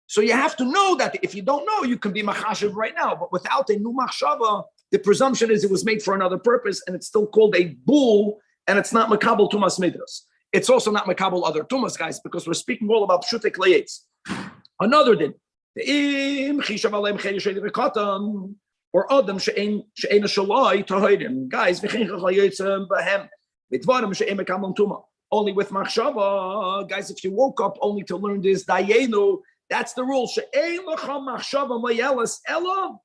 So you have to know that if you don't know, you can be machashiv right now. But without a new machshava, the presumption is it was made for another purpose, and it's still called a bull, and it's not makabel tumas midras. It's also not makabel other tumas, guys, because we're speaking all about pshutek layetz. Another din. Or adam she'ein shalai tahirim. Guys, only with machshava. Guys, if you woke up only to learn this dayenu, that's the rule. She'ein lecha machshava mayelas ela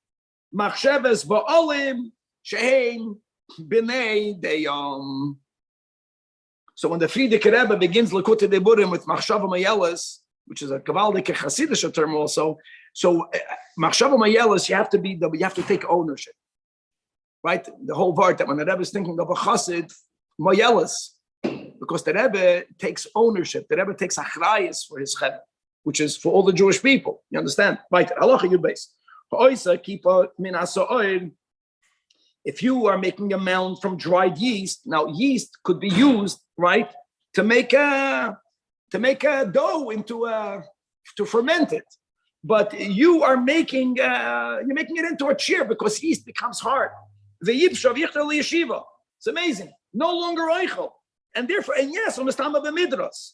machshavas ba'olim she'ein b'nei deyam. So when the Frierdiker Rebbe begins Likutei Deburim with machshava mayelas, which is a Kavaldik Hasidic term also. So machshava mayelas, you have to take ownership, right? The whole part that when the Rebbe is thinking of a Chassid mayelas, because the Rebbe takes ownership, the Rebbe takes achrayus for his Rebbe, which is for all the Jewish people. You understand? Right? Halacha Yud Beis. If you are making a mound from dried yeast, now yeast could be used, right, to make a dough to ferment it, but you are making it into a chair because yeast becomes hard. It's amazing. No longer eichel, and therefore, and yes, umestama b'midras.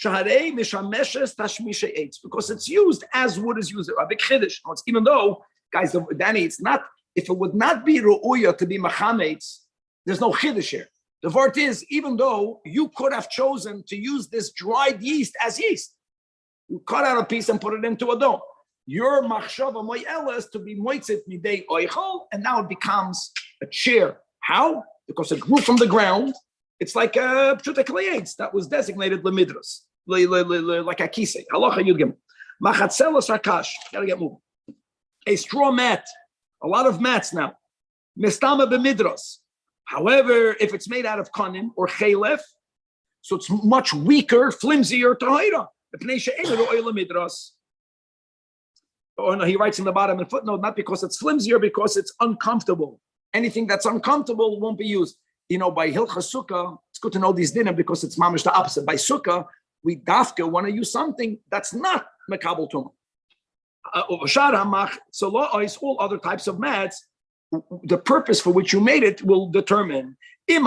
Shaharei mishameshes tashmisha eitz, because it's used as wood is used. A big chiddush. Even though, guys, Danny, it's not. If it would not be ru'uya to be machametz, there's no chiddush here. The word is, even though you could have chosen to use this dried yeast as yeast, you cut out a piece and put it into a dough. Your machshava moyelas to be moitzit midei oichol, and now it becomes a chair. How? Because it grew from the ground. It's like a pshutek layetz that was designated lemidras, like a kisei. Halacha yudgim. Machatzelas rakash. Gotta get moving. A straw mat. A lot of mats now. Mistama b'midras. However, if it's made out of kanim or chelef, so it's much weaker, flimsier tahira. Oh no, he writes in the bottom and footnote, not because it's flimsier, because it's uncomfortable. Anything that's uncomfortable won't be used. You know, by Hilchas Sukkah, it's good to know these dinner because it's mamish the opposite. By Sukkah, we dafka want to use something that's not mekabel tumah. So all other types of mats, the purpose for which you made it will determine. The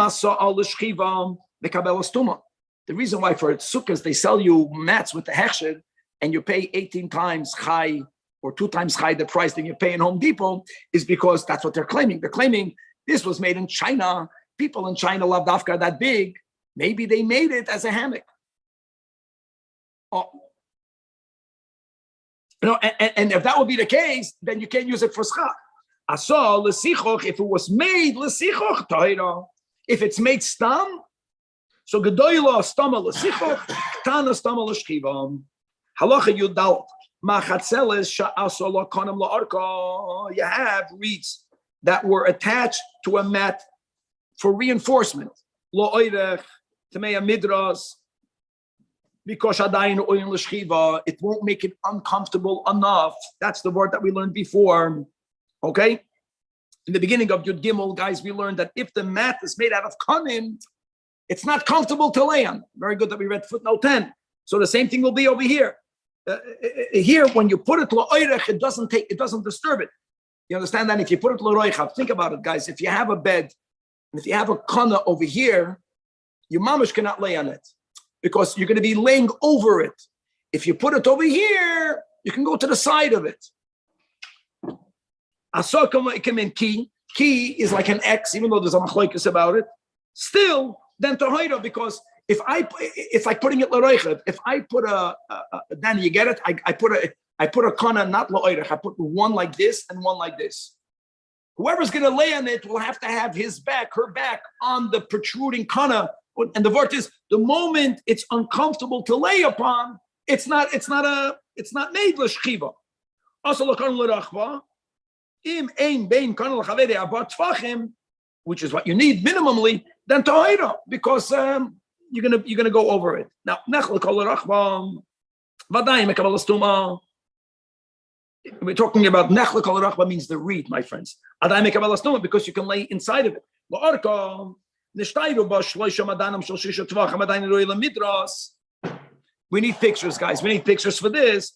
reason why for sukkahs they sell you mats with the hechshed and you pay 18 times high or 2 times high the price that you pay in Home Depot is because that's what they're claiming. They're claiming this was made in China. People in China love dafka that big. Maybe they made it as a hammock. Oh. You know, and if that would be the case, then you can't use it for schach. Asal l'sichoch, if it was made l'sichoch tahira, if it's made stam, so gedoyla stama l'sichoch, tana stama l'shchivam. Halacha yudal machatzeles sha'asol kanam la'arka. You have reeds that were attached to a mat for reinforcement. Lo oirech, tamei midras, because it won't make it uncomfortable enough. That's the word that we learned before. Okay? In the beginning of Yud Gimel, guys, we learned that if the mat is made out of kanim, it's not comfortable to lay on. Very good that we read footnote 10. So the same thing will be over here. Here, when you put it lo'oirech, it doesn't disturb it. You understand that? If you put it lo'oirech, think about it, guys. If you have a bed, and if you have a kana over here, your mamash cannot lay on it because you're going to be laying over it. If you put it over here, you can go to the side of it. Ki is like an X, even though there's a machlokes about it. Still, then tohaira, because it's like putting it l'roichev. If I put then you get it. I put a kana not l'oirech. I put one like this and one like this. Whoever's going to lay on it will have to have her back on the protruding kana. And the word is, the moment it's uncomfortable to lay upon, it's not made l'shchiva. Also l'kan l'rachva. Which is what you need minimally, then tohaira, because you're gonna go over it. Now, we're talking about nechle kol rachba means the reed, my friends. Because you can lay inside of it. We need pictures, guys. We need pictures for this.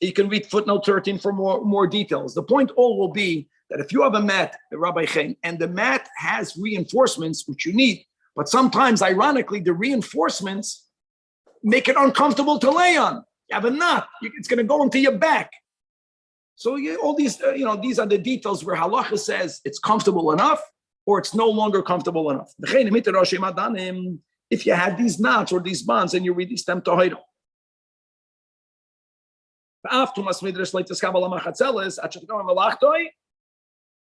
You can read footnote 13 for more details. The point all will be that if you have a mat, Rabbi Chen, and the mat has reinforcements, which you need, but sometimes, ironically, the reinforcements make it uncomfortable to lay on. You have a knot; it's going to go into your back. So all these, these are the details where halacha says it's comfortable enough, or it's no longer comfortable enough. If you had these knots or these bonds, and you release them to hoida.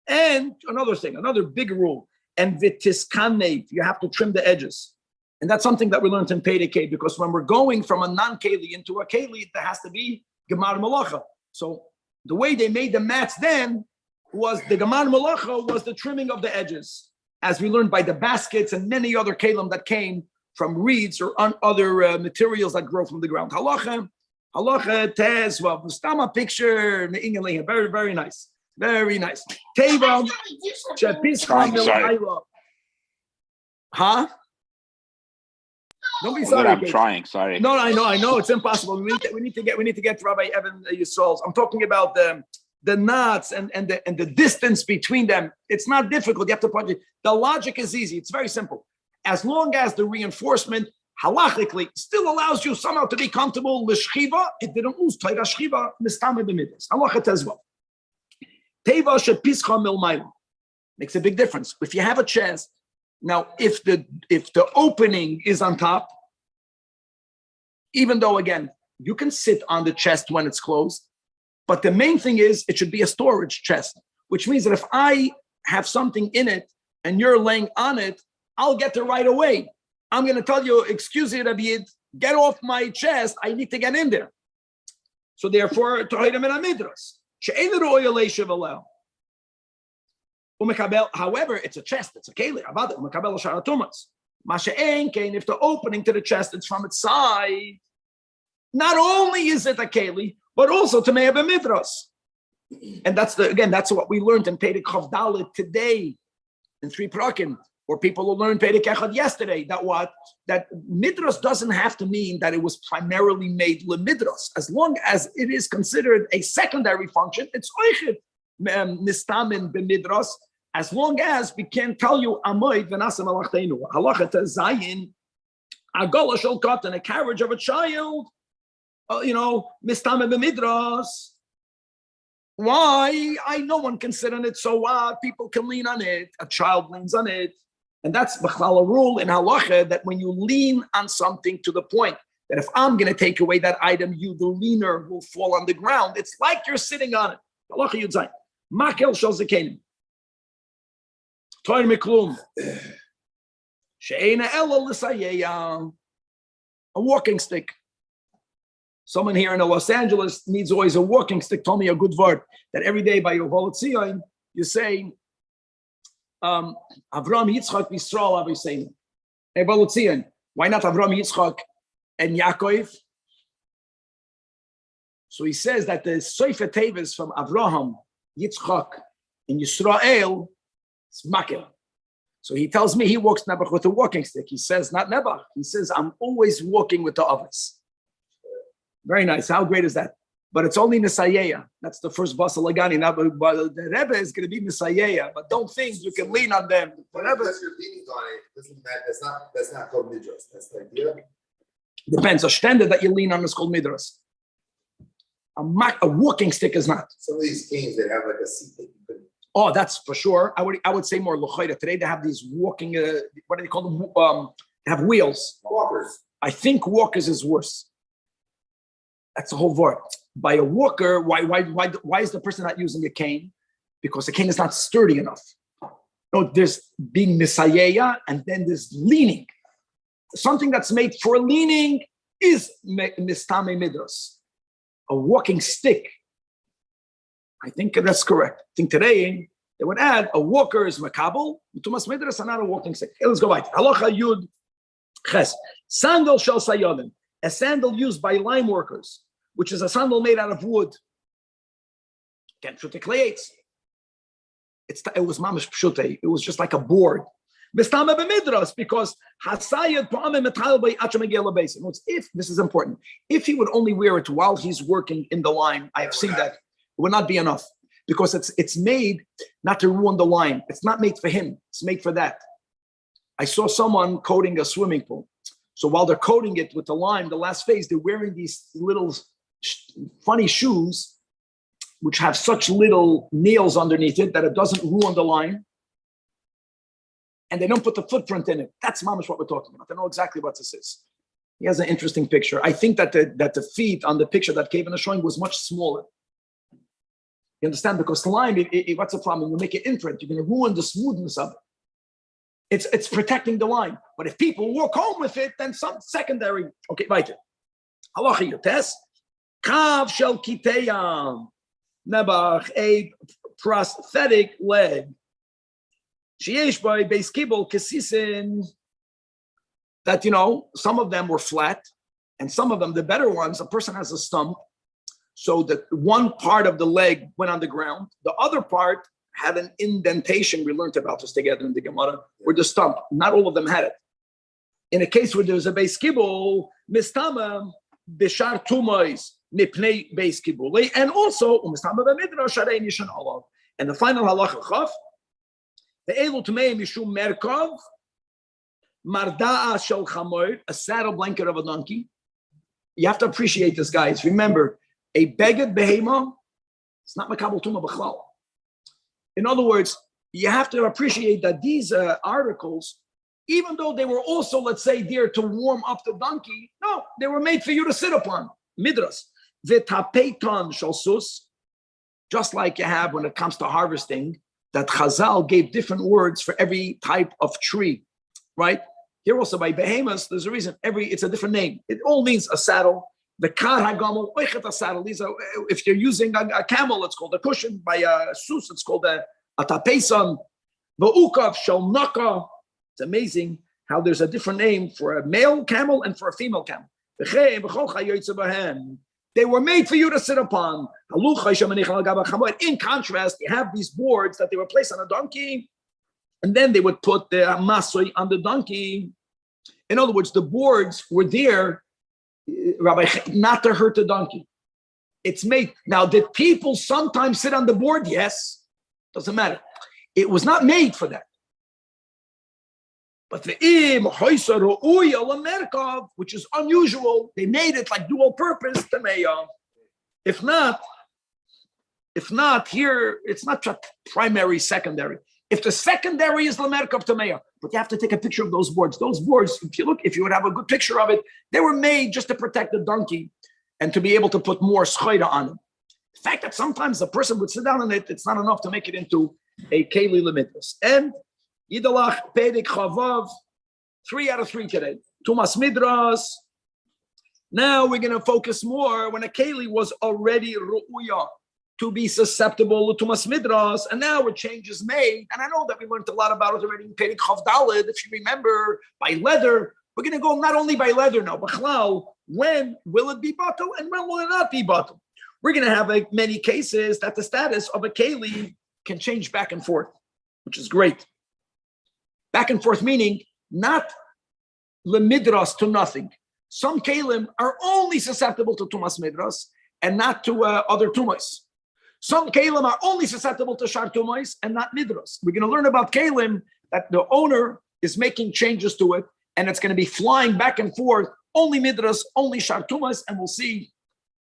And another big rule, and v'tiskanev, you have to trim the edges. And that's something that we learned in Pedekei, because when we're going from a non-keli into a keli, there has to be gemar malacha. So the way they made the mats then was the gemar malacha was the trimming of the edges, as we learned by the baskets and many other kelim that came from reeds or other materials that grow from the ground. Halacha tes, well, Mustama picture, very, very nice. Very nice. Teva, huh? Don't be sorry. I'm trying. Sorry. No, I know. It's impossible. We need to get Rabbi Evan Yisrael's. I'm talking about the knots and the distance between them. It's not difficult. You have to put it. The logic is easy. It's very simple. As long as the reinforcement halachically still allows you somehow to be comfortable l'shchiva, it didn't lose Torah shchiva mistame b'midas. Halacha as well. Teva shepischa milmayla makes a big difference. If you have a chest, now if the opening is on top, even though again you can sit on the chest when it's closed, but the main thing is it should be a storage chest, which means that if I have something in it and you're laying on it, I'll get there right away. I'm going to tell you, excuse me, Rabbi, get off my chest. I need to get in there. So therefore, however, it's a chest, it's a keli. If the opening to the chest is from its side, not only is it a keli, but also to me'eb midras. And that's what we learned in Perek Chav Dalet today in 3 Prakim. Or people who learned Perek Echad yesterday, that midras doesn't have to mean that it was primarily made lemidras. As long as it is considered a secondary function, it's oichet nistamin b'midras. As long as we can tell you amoid v'nasem alachtenu halachet zayin agola shel katan, a carriage of a child, nistamin b'midras. Why? No one can sit on it, so what? People can lean on it. A child leans on it. And that's the rule in halacha, that when you lean on something to the point that if I'm going to take away that item, you, the leaner, will fall on the ground. It's like you're sitting on it. Halacha Yud Zayin. Makel shel zakenim. Toir miklum. She'ena ela l'sayeya. A walking stick. Someone here in Los Angeles needs always a walking stick. Told me a good word that every day by your Volotzion, you say, Avram Yitzchak Yisrael Aviseinu. Hey, Volotzion, why not Avram Yitzchak and Yaakov? So he says that the Sefer Tevis from Avraham, Yitzchak, and Yisrael is Makir. So he tells me he walks Nebuch with a walking stick. He says, not Nebuch. He says, I'm always walking with the others. Very nice. How great is that? But it's only Nisayeya. That's the first Basa Lagani. Now, but the Rebbe is going to be Nisayeya. But don't think you can lean on them. Whatever. Because you're leaning on it, doesn't matter. That's not called midras. That's the idea. Depends. A standard that you lean on is called midras. A walking stick is not. Some of these games, they have like a seat that you can. Oh, that's for sure. I would say more l'chayda. Today they have these walking. What do they call them? They have wheels. Walkers. I think walkers is worse. That's the whole word. By a walker, why is the person not using a cane? Because the cane is not sturdy enough. No, there's being misayeya, and then there's leaning. Something that's made for leaning is mistame midras. A walking stick. I think that's correct. I think today they would add a walker is makabel, tumas midras, and not a walking stick. Okay, let's go back. Halacha yud ches. Sandal shel sayodim. A sandal used by lime workers, which is a sandal made out of wood. Can't shoot the clay. It was mamish pshute. It was just like a board. Mistame b'midras, because hasayed pa'amim metal by achamegela basin. If this is important, if he would only wear it while he's working in the lime, I have seen that it would not be enough, because it's made not to ruin the lime. It's not made for him. It's made for that. I saw someone coating a swimming pool. So while they're coating it with the lime, the last phase, they're wearing these little funny shoes, which have such little nails underneath it that it doesn't ruin the lime. And they don't put the footprint in it. That's mamish what we're talking about. I know exactly what this is. He has an interesting picture. I think that the feet on the picture that Kevin is showing was much smaller. You understand? Because the lime, what's the problem? You make an imprint, you're going to ruin the smoothness of it. It's protecting the line. But if people walk home with it, then some secondary. Okay, right. Halacha yotes. Kav shel kiteyam. Nebach, a prosthetic leg. Sheyesh by beis kibul kesisin. That, some of them were flat, and some of them, the better ones, a person has a stump. So that one part of the leg went on the ground. The other part had an indentation. We learned about this together in the Gemara, where the stump, not all of them had it. In a case where there was a beis kibul, mistama b'shar tumois mipnei beis kibul, and also mistama b'midrash sharei nishan olav. And the final halacha chaf, the able to may mishum merkov marda'a shel chamoir, a saddle blanket of a donkey. You have to appreciate this, guys. Remember, a beged behema, it's not makabel tuma b'chlal. In other words, you have to appreciate that these articles, even though they were also, let's say, there to warm up the donkey, no, they were made for you to sit upon. Midras. V'tapeiton shalsus, just like you have when it comes to harvesting, that Chazal gave different words for every type of tree, right? Here also by behemoths, there's a reason. It's a different name. It all means a saddle. The kar hagamel, oichet a saddle. These are, if you're using a camel, it's called a cushion. By a sus, it's called a tapeson. V'ukav shel naka. It's amazing how there's a different name for a male camel and for a female camel. They were made for you to sit upon. In contrast, you have these boards that they were placed on a donkey, and then they would put the masoi on the donkey. In other words, the boards were there, Rabbi, not to hurt the donkey. It's made. Now, did people sometimes sit on the board? Yes. Doesn't matter. It was not made for that. But the which is unusual, they made it like dual purpose to meya. If not here, it's not just primary, secondary. If the secondary is lamerkov to meya, but you have to take a picture of those boards. Those boards, if you would have a good picture of it, they were made just to protect the donkey and to be able to put more schoida on them. The fact that sometimes a person would sit down on it, it's not enough to make it into a keli limitless. And Yidalach, Pedig, Chavav, 3 out of 3 today. Tumas Midras, Now we're going to focus more when a keli was already ru'uya, to be susceptible to tumas midras, and now a change is made. And I know that we learned a lot about it already in Perek Chav Daled. If you remember, by leather, we're going to go not only by leather now, but when will it be batel and when will it not be batel? We're going to have many cases that the status of a keli can change back and forth, which is great. Back and forth meaning not lemidras to nothing. Some kelim are only susceptible to tumas midras and not to other tumas. Some kelim are only susceptible to shar tumas and not midras. We're going to learn about kelim that the owner is making changes to it, and it's going to be flying back and forth, only midras, only shar tumas, and we'll see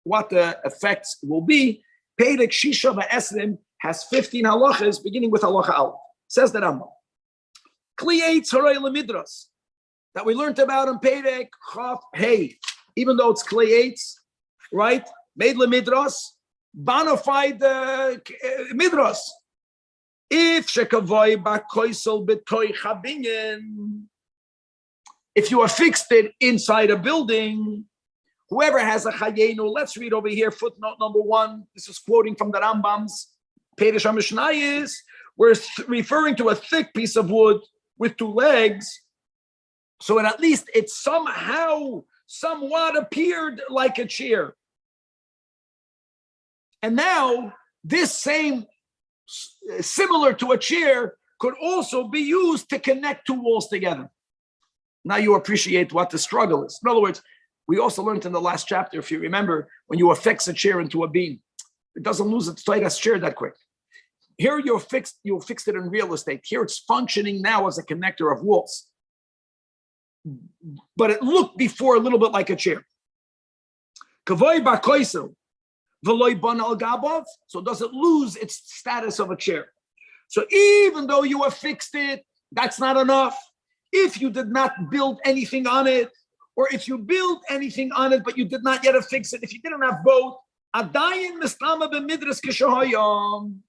what the effects will be. Perek Shisha V'Esrim has 15 halachas, beginning with halacha al. Says the Rambam. Kli eitz haray lemidras, that we learned about in Perek Chav Hey. Even though it's kli eitz, right? Made lemidras, bona fide midras. If shekavoy bakoisel betoy chabinyan, if you are fixed it inside a building, whoever has a chayenu, let's read over here, footnote number 1. This is quoting from the Rambam's Perush HaMishnayos. We're referring to a thick piece of wood with 2 legs. So at least it somewhat appeared like a chair. And now this same, similar to a chair, could also be used to connect 2 walls together. Now you appreciate what the struggle is. In other words, we also learned in the last chapter, if you remember, when you affix a chair into a beam, it doesn't lose its tight as chair that quick. Here you fixed it in real estate. Here it's functioning now as a connector of walls. But it looked before a little bit like a chair. So does it lose its status of a chair? So even though you affixed it, that's not enough. If you did not build anything on it, or if you built anything on it, but you did not yet affix it, if you didn't have both, adayin mistama b'midras k'shahoyam.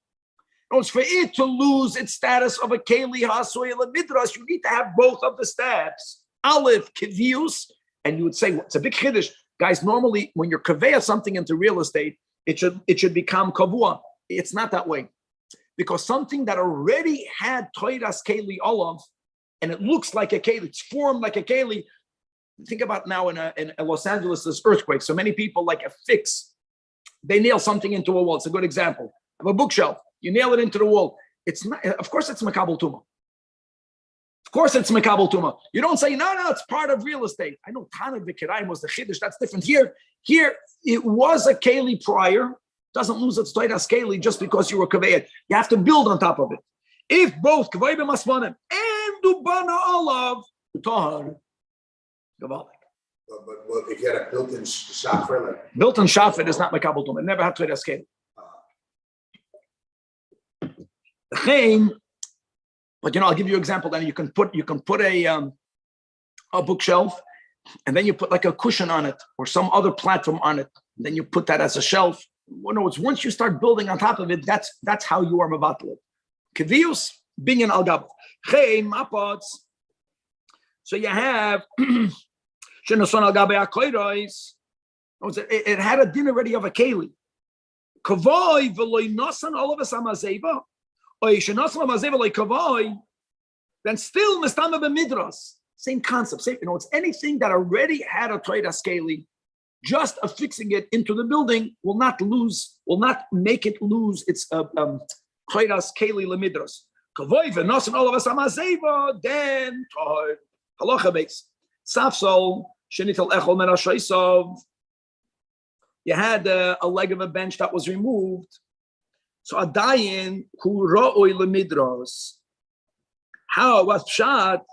For it to lose its status of a keli hasoy midras, you need to have both of the steps. Aleph kivius, and you would say, it's a big chiddush. Guys, normally when you're kaveya something into real estate, it should become kavua. It's not that way. Because something that already had toiras keli olav, and it looks like a keli, it's formed like a keli. Think about now in Los Angeles, this earthquake. So many people like affix, they nail something into a wall. It's a good example. Have a bookshelf. You nail it into the wall. It's not, of course, it's makabel tuma. Of course, it's makabel tuma. You don't say, no, it's part of real estate. I know Tanad V'Kirayim was the chiddush. That's different. Here, it was a keli prior. Doesn't lose its toiras keli just because you were kaveh. You have to build on top of it. If both kaveh b'masmanim and dubana olav tahar, but if you had a built-in shafir, like built-in shafir is not makabel tuma. It never had toiras keli. But I'll give you an example. Then you can put a bookshelf, and then you put like a cushion on it or some other platform on it. And then you put that as a shelf. No, it's once you start building on top of it, that's how you are mevatel. Kevius binyan al gab. Mapots. So you have shenason al gabe akoiros. It had a din already of a keli. Kavoi v'loy nosan all of us amazeva. Then still mistama b'midras. Same concept. It's anything that already had a toiras keli. Just affixing it into the building will not make it lose its toiras keli lemidras. Kavoy v'nosan all of us amazeva. Then halacha base safsol shenitel echol men hashoisov. You had a leg of a bench that was removed. So adayin hu ra'oi lemidros. How was pshat?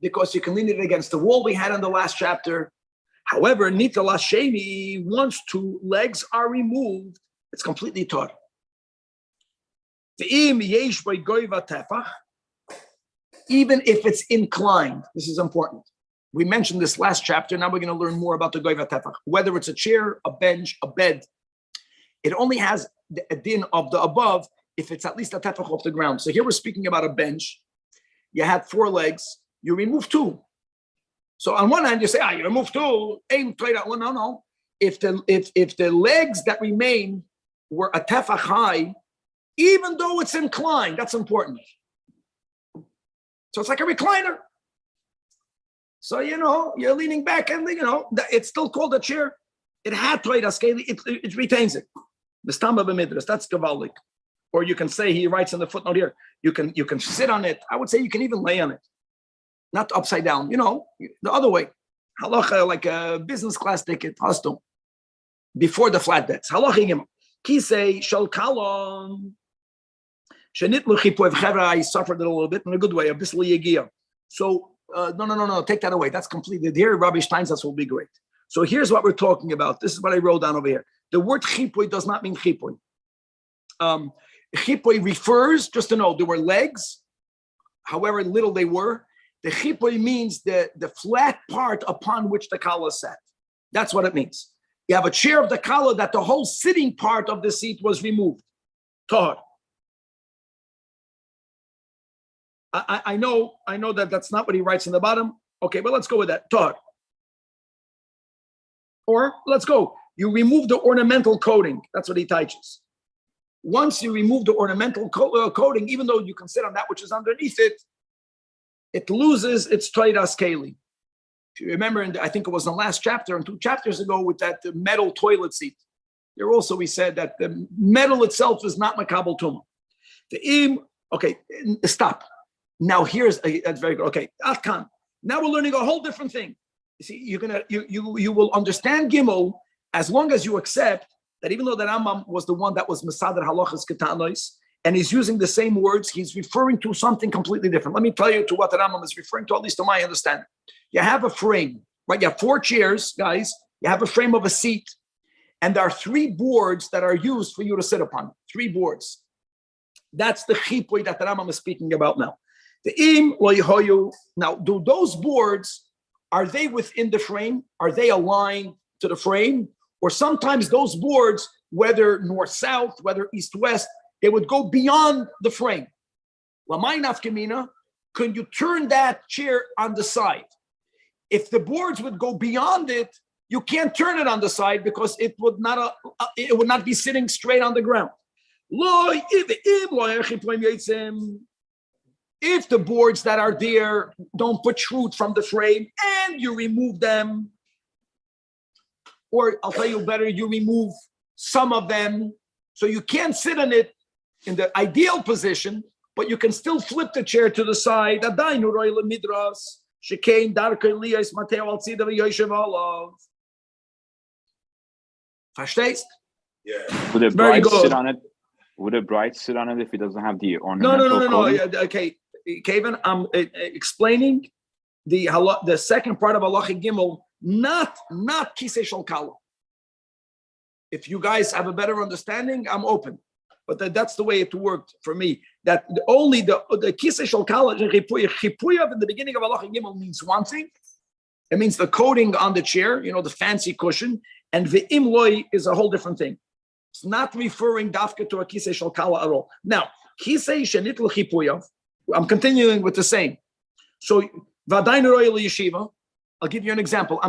Because you can lean it against the wall we had in the last chapter. However, nital hashemi, once 2 legs are removed, it's completely taught. Even if it's inclined, this is important. We mentioned this last chapter. Now we're going to learn more about the goyva tefach. Whether it's a chair, a bench, a bed, it only has a din of the above if it's at least a tefach off the ground. So here we're speaking about a bench. You had 4 legs. You remove 2. So on one hand, you say, you remove two, aim trade out. Well, no. If the legs that remain were a tefach high, even though it's inclined, that's important. So it's like a recliner. So, you're leaning back and, it's still called a chair. It had trade askeli, it retains it. The Stamba b'midrash, that's Gavalik. Or you can say, he writes in the footnote here, you can sit on it. I would say you can even lay on it. Not upside down, the other way. Halacha, like a business class ticket, hostel, before the flatbeds. Halacha gimel. Kisei shel kalon. Shenitlu chipuy v'chevra, I suffered it a little bit in a good way, a bisli yegia. So, no, take that away. That's completed. Here, Rabbi Steinsaltz will be great. So here's what we're talking about. This is what I wrote down over here. The word chipuy does not mean chipuy. Chipuy refers, just to know, there were legs, however little they were. The chipuy means the flat part upon which the kala sat. That's what it means. You have a chair of the kala that the whole sitting part of the seat was removed. Tahar. I know that that's not what he writes in the bottom. Okay, but let's go with that. Tahar. Or let's go. You remove the ornamental coating. That's what he teaches. Once you remove the ornamental coating, even though you can sit on that which is underneath it, it loses its trade askeli. If you remember, I think it was in the last chapter and 2 chapters ago with that metal toilet seat. There also we said that the metal itself is not makabel tumah. Okay, stop. Now that's very good. Okay, Atkan. Now we're learning a whole different thing. You see, you will understand Gimel as long as you accept that even though the Rambam was the one that was Mesader Halachas Ketanois, and he's using the same words, he's referring to something completely different. Let me tell you to what the Rambam is referring to, at least to my understanding. You have a frame, right? You have 4 chairs, guys. You have a frame of a seat, and there are 3 boards that are used for you to sit upon. 3 boards. That's the chipuy that the Rambam is speaking about now. The im lo yehoyu. Now, do those boards, are they within the frame? Are they aligned to the frame? Or sometimes those boards, whether north-south, whether east-west, they would go beyond the frame. Lamay nafkamina, can you turn that chair on the side? If the boards would go beyond it, you can't turn it on the side because it would not be sitting straight on the ground. If the boards that are there don't protrude from the frame and you remove them, or I'll tell you better, you remove some of them, so you can't sit on it in the ideal position, but you can still flip the chair to the side. Verstehst? Yeah. Would a Very bride good. sit on it? Would a bride sit on it if he doesn't have the ornamental No. coating? Yeah, okay, Kevin, I'm explaining the second part of Halacha Gimel, not Kisei Shel Kala. If you guys have a better understanding, I'm open. But that's the way it worked for me. That only the Kisei Shel Kala, Chipuyav in the beginning of Halacha Gimel means one thing. It means the coating on the chair, the fancy cushion. And the imloi is a whole different thing. It's not referring dafka to a Kisei Shel Kala at all. Now, Kisei Shenitl Chipuyav, I'm continuing with the same. So, Vadayin Royal Yeshiva, I'll give you an example.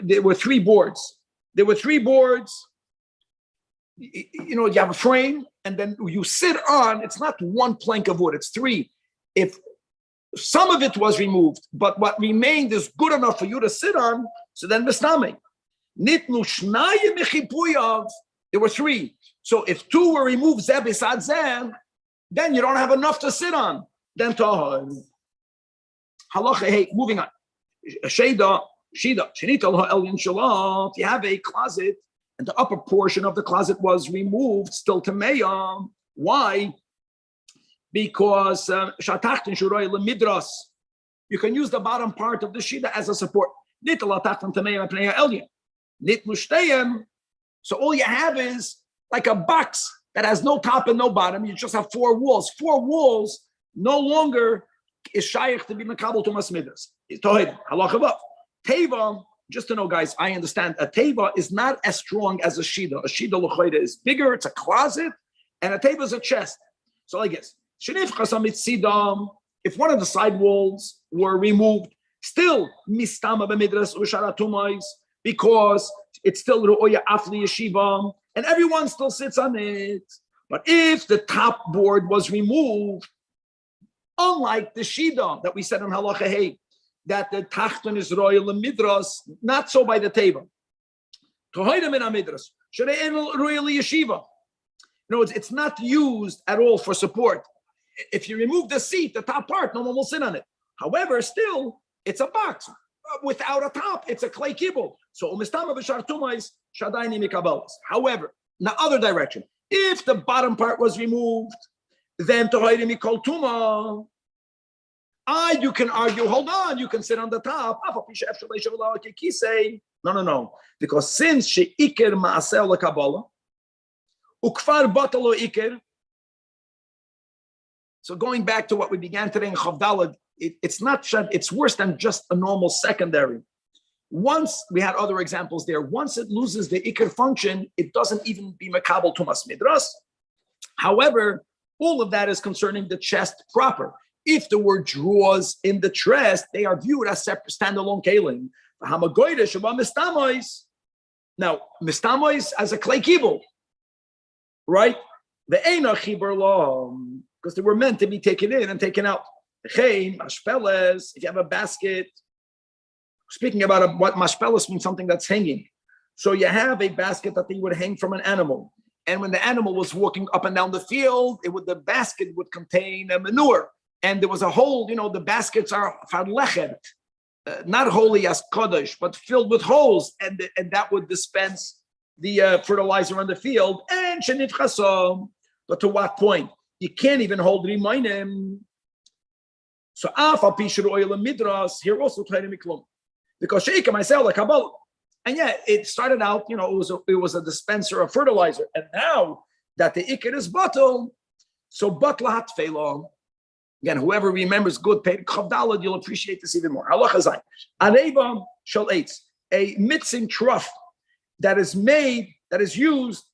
There were 3 boards. You have a frame, and then you sit on, it's not 1 plank of wood, it's 3. If some of it was removed, but what remained is good enough for you to sit on, so then Misname. Nitnu Shnayim Mechipuyav, there were 3. So if 2 were removed, Zeh Bisad Zeh, then you don't have enough to sit on. Then Tahar. Halacha, hey, moving on. Shida, Shenita Elyon Shalat, you have a closet, and the upper portion of the closet was removed, still to Meya. Why? Because Shatachtin Shuroy Lemidras, you can use the bottom part of the Shida as a support. Nitalatachtin to Meya Pnei Elyon. Nitlushteyem. So all you have is like a box that has no top and no bottom. You just have 4 walls. 4 walls no longer is shaykh to be makabel to masmidas. It's tohid. Halacha above. Teva, just to know, guys, I understand a teva is not as strong as a shida. A shida l'choida is bigger. It's a closet, and a teva is a chest. So I guess if one of the side walls were removed, Still, mistama b'midras u'sharatumais, because it's still ru'oya afli yeshiva, and everyone still sits on it. But if the top board was removed, unlike the shida that we said on halacha hey, that the tachton is royal and midras, not so by the table. Tohoidem in midras, shere'en royal yeshiva. In other words, it's not used at all for support. If you remove the seat, the top part, no one will sit on it. However, still, it's a box without a top. It's a clay kibble. So, however, in the other direction, if the bottom part was removed, then you can argue, hold on, you can sit on the top. No. Because since she iker ma'aseh l'kabbalah, ukfar batalo iker. So going back to what we began today in Chavdalad, it's worse than just a normal secondary. Once we had other examples there, once it loses the iker function, it doesn't even be makabel tumas midras. However, all of that is concerning the chest proper. If there were drawers in the chest, they are viewed as separate standalone kelim. Now, mistamois as a clay kibble, right? The eina chiber law, because they were meant to be taken in and taken out. If you have a basket, speaking about what mashpeles means, something that's hanging. So you have a basket that they would hang from an animal, and when the animal was walking up and down the field, the basket would contain a manure, and there was a hole. The baskets are farlechet, not holy as kodesh, but filled with holes, and that would dispense the fertilizer on the field. And shenit chasom, but to what point? You can't even hold rimayim. So afal pishur oil and midras here also miklum, because sheikah myself like kabbalah, and it started out, it was a dispenser of fertilizer, and now that the ikir is bottle, so batla hatfeilon. Again, whoever remembers good paid chavdalad, you'll appreciate this even more. Halacha zayin areva shel eitz, a mitzing trough that is used.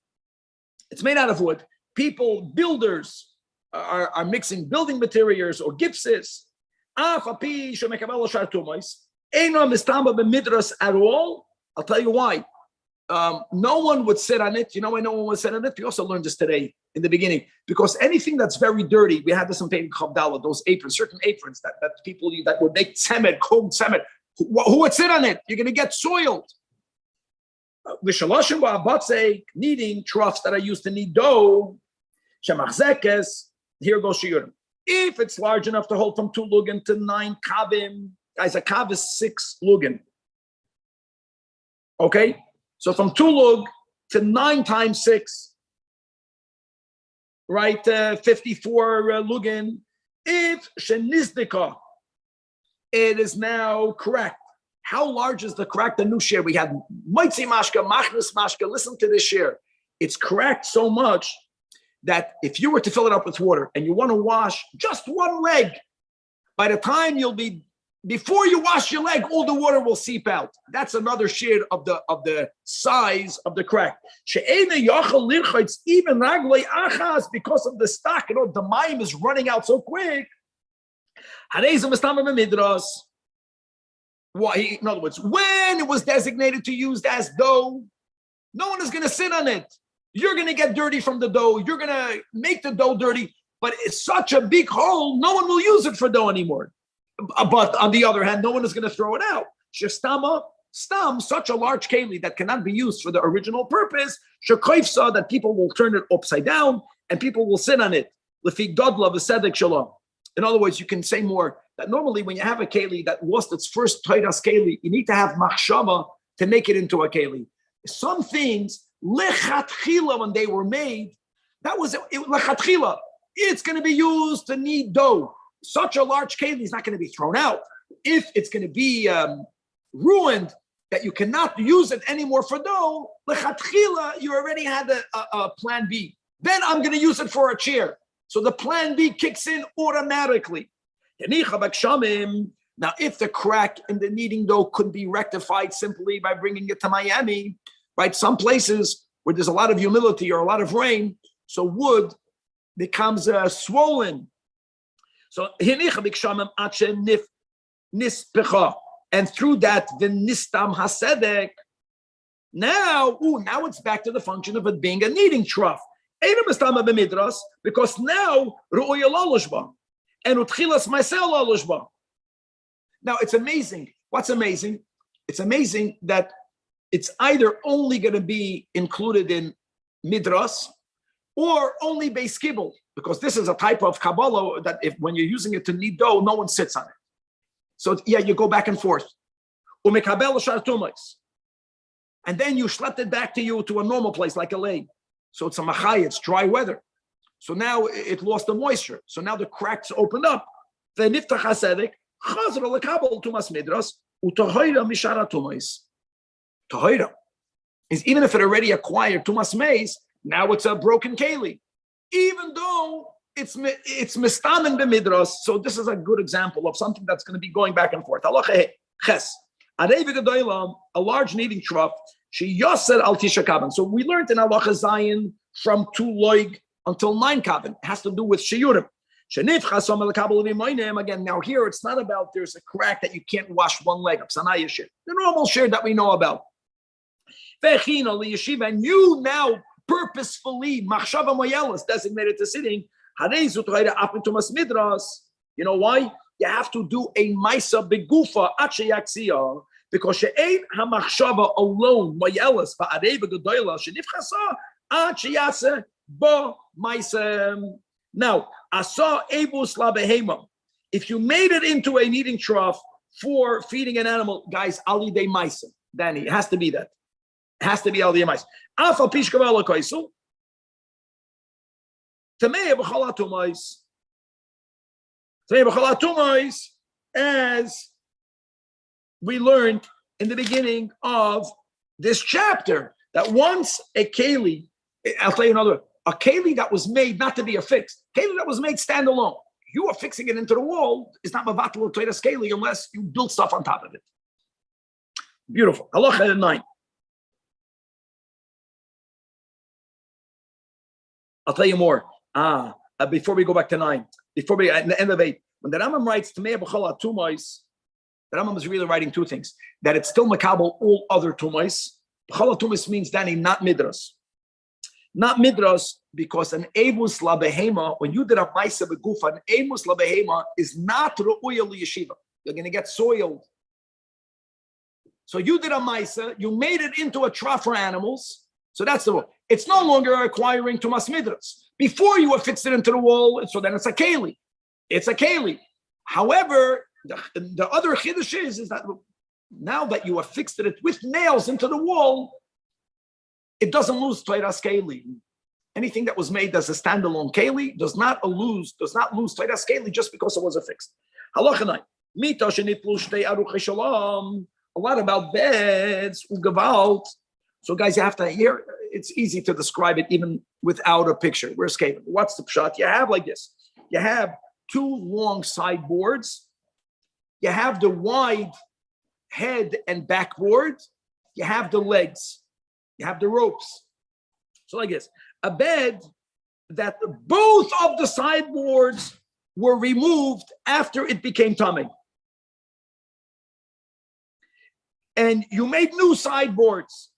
It's made out of wood. Builders are mixing building materials or gipses. At all. I'll tell you why. No one would sit on it. You know why no one would sit on it? We also learned this today in the beginning. Because anything that's very dirty, we had this in Peirik Chavdallah, those aprons, certain aprons that people that would make tzemed, cold tzemed. Who would sit on it? You're going to get soiled. Kneading troughs that are used to knead dough. Here goes shiurim. If it's large enough to hold from 2 lugin to 9 kavim, guys, a kav is 6 lugin. Okay, so from 2 lug to 9 times 6, right? 54 lugin. If shenizdika, it is now cracked. How large is the crack? The new share we had. Maitzi mashka, machnas mashka. Listen to this share. It's cracked so much that if you were to fill it up with water and you want to wash just one leg, by the time before you wash your leg, all the water will seep out. That's another share of the size of the crack. Even raglei achas, because of the stock, the mayim is running out so quick. Why? In other words, when it was designated to use as dough, no one is going to sit on it. You're going to get dirty from the dough. You're going to make the dough dirty, but it's such a big hole, no one will use it for dough anymore. But on the other hand, no one is going to throw it out. Shestama, such a large keli that cannot be used for the original purpose, shekoifsa, that people will turn it upside down and people will sit on it. Lefi godla v'sedek shalom. In other words, you can say more that normally when you have a keli that lost its first toidas keli, you need to have machshava to make it into a keli. Some things, lechatchila, when they were made, that was lechatchila. It's going to be used to knead dough. Such a large keli is not going to be thrown out. If it's going to be ruined, that you cannot use it anymore for dough, lechatchila, you already had a plan B. Then I'm going to use it for a chair. So the plan B kicks in automatically. Now, if the crack in the kneading dough could be rectified simply by bringing it to Miami, right? Some places where there's a lot of humidity or a lot of rain, so wood becomes swollen. So nispecha, and through that the nistam hasedek. Now it's back to the function of it being a kneading trough. Because now and utchilas ma'aseh. Now it's amazing. What's amazing? It's amazing that it's either only going to be included in midras or only beis kibul, because this is a type of Kabbalah that if when you're using it to knead dough, no one sits on it. So yeah, you go back and forth. Umekabel shar tumais. And then you schlepped it back to you to a normal place like a lake. So it's a machai, it's dry weather. So now it lost the moisture. So now the cracks opened up. The niftach hasedek chazar lekabel tumas midras utohira mishara tumais. Tohira is even if it already acquired tumas meis, now it's a broken keli, even though it's mistamen b'midras. So this is a good example of something that's going to be going back and forth. Halacha ches. A large kneading trough. She yoser al tisha kavan. So we learned in halacha zayin from 2 loig until 9 kavan. It has to do with shiurim. Again, now here it's not about there's a crack that you can't wash one leg up. Sanaya shir. The normal shir that we know about. And you now purposefully machshava moyelis designated to sitting. You know why? You have to do a maisa begufa achayaxia because she ain't hamachshava alone moyelis ba'areva gedoyla shenifchasa achayase ba maisa. Now asa ebus labehema. If you made it into a kneading trough for feeding an animal, guys, ali de maisa. Danny, it has to be that. It has to be al de maisa. Afa pishkavela kaisu. Tamei b'chalatumais. As we learned in the beginning of this chapter, that once a keli, I'll tell you another, a keli that was made not to be affixed, keli that was made standalone, you are fixing it into the wall, is not mavatal toidas keli unless you build stuff on top of it. Beautiful. Halacha 9. I'll tell you more. Before we go back to 9. Before we at the end of 8, when the Rambam writes Tamei b'chol hatumais, the Rambam is really writing 2 things: that it's still makabel all other tumais. B'chol hatumais means Danny, not midras, because an emus labehema, when you did a ma'isa begufa, an emus labehema is not ru'uya liyeshiva. You're going to get soiled. So you did a ma'isa, you made it into a trough for animals. So that's the word. It's no longer acquiring tumas midras. Before you affixed it into the wall, so then it's a keli. It's a keli. However, the other chiddush is that now that you affixed it with nails into the wall, it doesn't lose toiras keli. Anything that was made as a standalone keli does not lose toiras keli just because it was affixed. Halacha 9. A lot about beds, ugavalt. So guys, you have to hear. It's easy to describe it even without a picture. We're escaping. What's the pshat? You have like this. You have 2 long sideboards. You have the wide head and backboard. You have the legs. You have the ropes. So like this. A bed that both of the sideboards were removed after it became tummy. And you made new sideboards.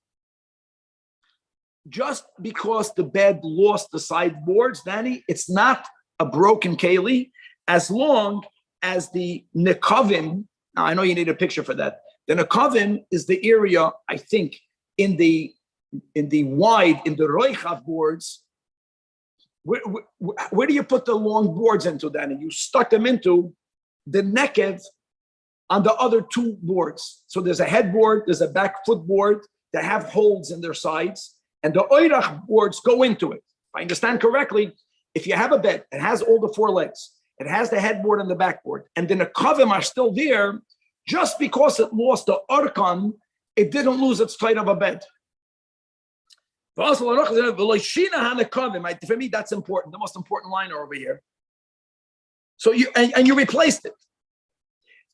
Just because the bed lost the sideboards, Danny, it's not a broken keli as long as the nekavim. Now I know you need a picture for that. The nekavim is the area, I think, in the roichav boards. Where do you put the long boards into, Danny? You stuck them into the nekev on the other 2 boards. So there's a headboard, there's a back footboard that have holes in their sides. And the oirach boards go into it. If I understand correctly, if you have a bed, it has all the 4 legs, it has the headboard and the backboard, and then the kavim are still there, just because it lost the arkan, it didn't lose its height of a bed. For me, that's important, the most important line over here. So you replaced it.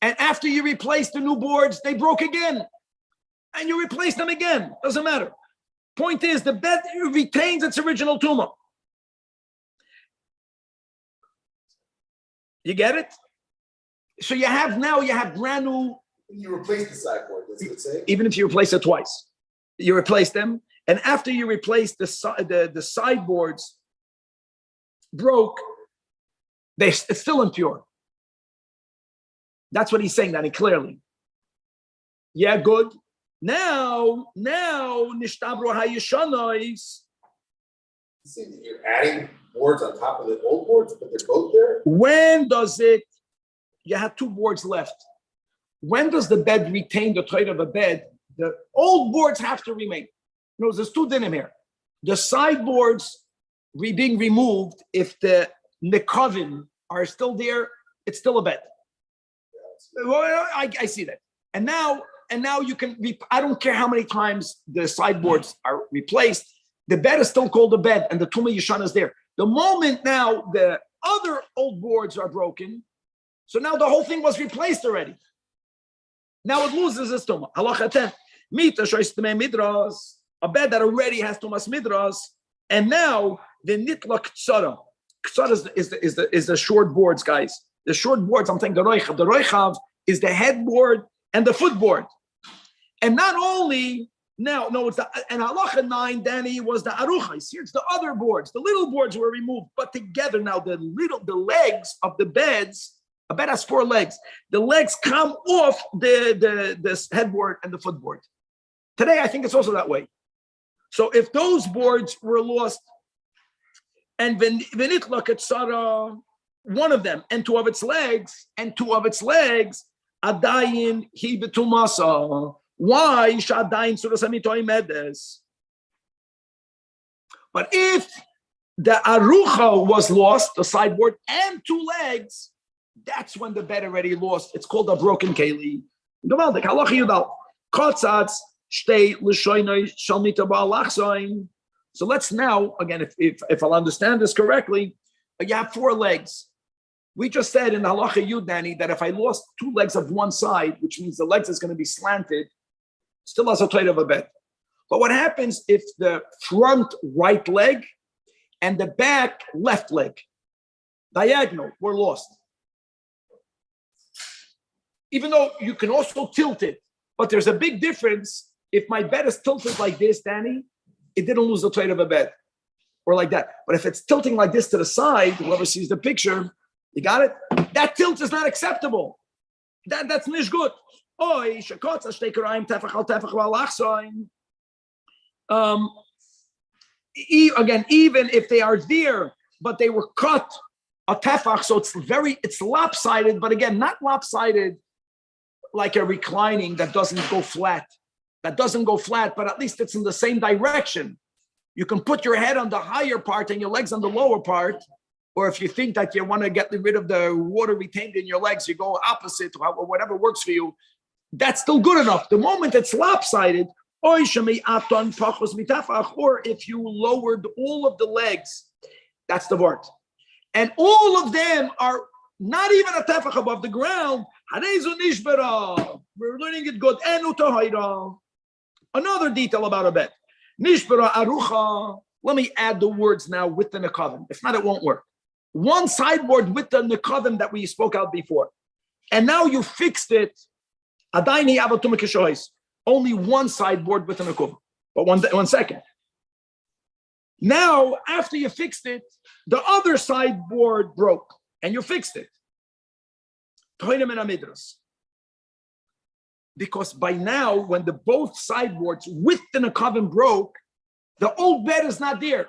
And after you replaced the new boards, they broke again. And you replaced them again. Doesn't matter. Point is, the bed retains its original tumah. You get it? So you have brand new. You replace the sideboard, does it say? Even if you replace it twice, you replace them, and after you replace the sideboards broke, it's still impure. That's what he's saying, Danny, clearly. Yeah, good. Now, nishtabro hayishanois. See, you're adding boards on top of the old boards, but they're both there? When does it, you have two boards left. When does the bed retain the trait of a bed? The old boards have to remain. No, there's two dinim here. The sideboards being removed, if the nekavim are still there, it's still a bed. Well, I see that. And now you can, I don't care how many times the sideboards are replaced, the bed is still called a bed, and the Tumah Yishan is there. The moment now the other old boards are broken, so now the whole thing was replaced already. Now it loses its Tumah. Halacha 10. Mita shoyis Tumah Midras, a bed that already has Tumas Midras, and now the Nitla Ktsara. Ktsara is the short boards, guys. The short boards, I'm saying the Roichav. The Roichav is the headboard and the footboard. And not only, now, no, it's and halacha 9, Danny, was the aruchas. Here it's the other boards. The little boards were removed, but together now the legs of the beds, a bed has 4 legs. The legs come off the headboard and the footboard. Today, I think it's also that way. So if those boards were lost, and v'nitla ketzara, one of them, and two of its legs, adayin hi betumasa. Why shadayin surasamitoy medes? But if the arucha was lost, the sideboard, and 2 legs, that's when the bed already lost. It's called a broken keli. So let's now, again, if I'll understand this correctly, you have 4 legs. We just said in Halacha Yud, Danny, that if I lost 2 legs of one side, which means the legs is going to be slanted, still has a trait of a bed. But what happens if the front right leg and the back left leg, diagonal, were lost? Even though you can also tilt it, but there's a big difference. If my bed is tilted like this, Danny, it didn't lose the trait of a bed, or like that. But if it's tilting like this to the side, whoever sees the picture, you got it? That tilt is not acceptable. That's nicht good. Again, even if they are there, but they were cut a tefach, so it's lopsided, but again, not lopsided like a reclining that doesn't go flat. But at least it's in the same direction. You can put your head on the higher part and your legs on the lower part. Or if you think that you want to get rid of the water retained in your legs, you go opposite or whatever works for you. That's still good enough. The moment it's lopsided, or if you lowered all of the legs, that's the word. And all of them are not even a tefach above the ground. We're learning it good. Another detail about a bed. Nishbara arucha. Let me add the words now with the nekavim. If not, it won't work. One sideboard with the nekavim that we spoke out before. And now you fixed it. Only one sideboard with the nekavim. But one second. Now, after you fixed it, the other sideboard broke. And you fixed it. Because by now, when both sideboards with the nekavim broke, the old bed is not there.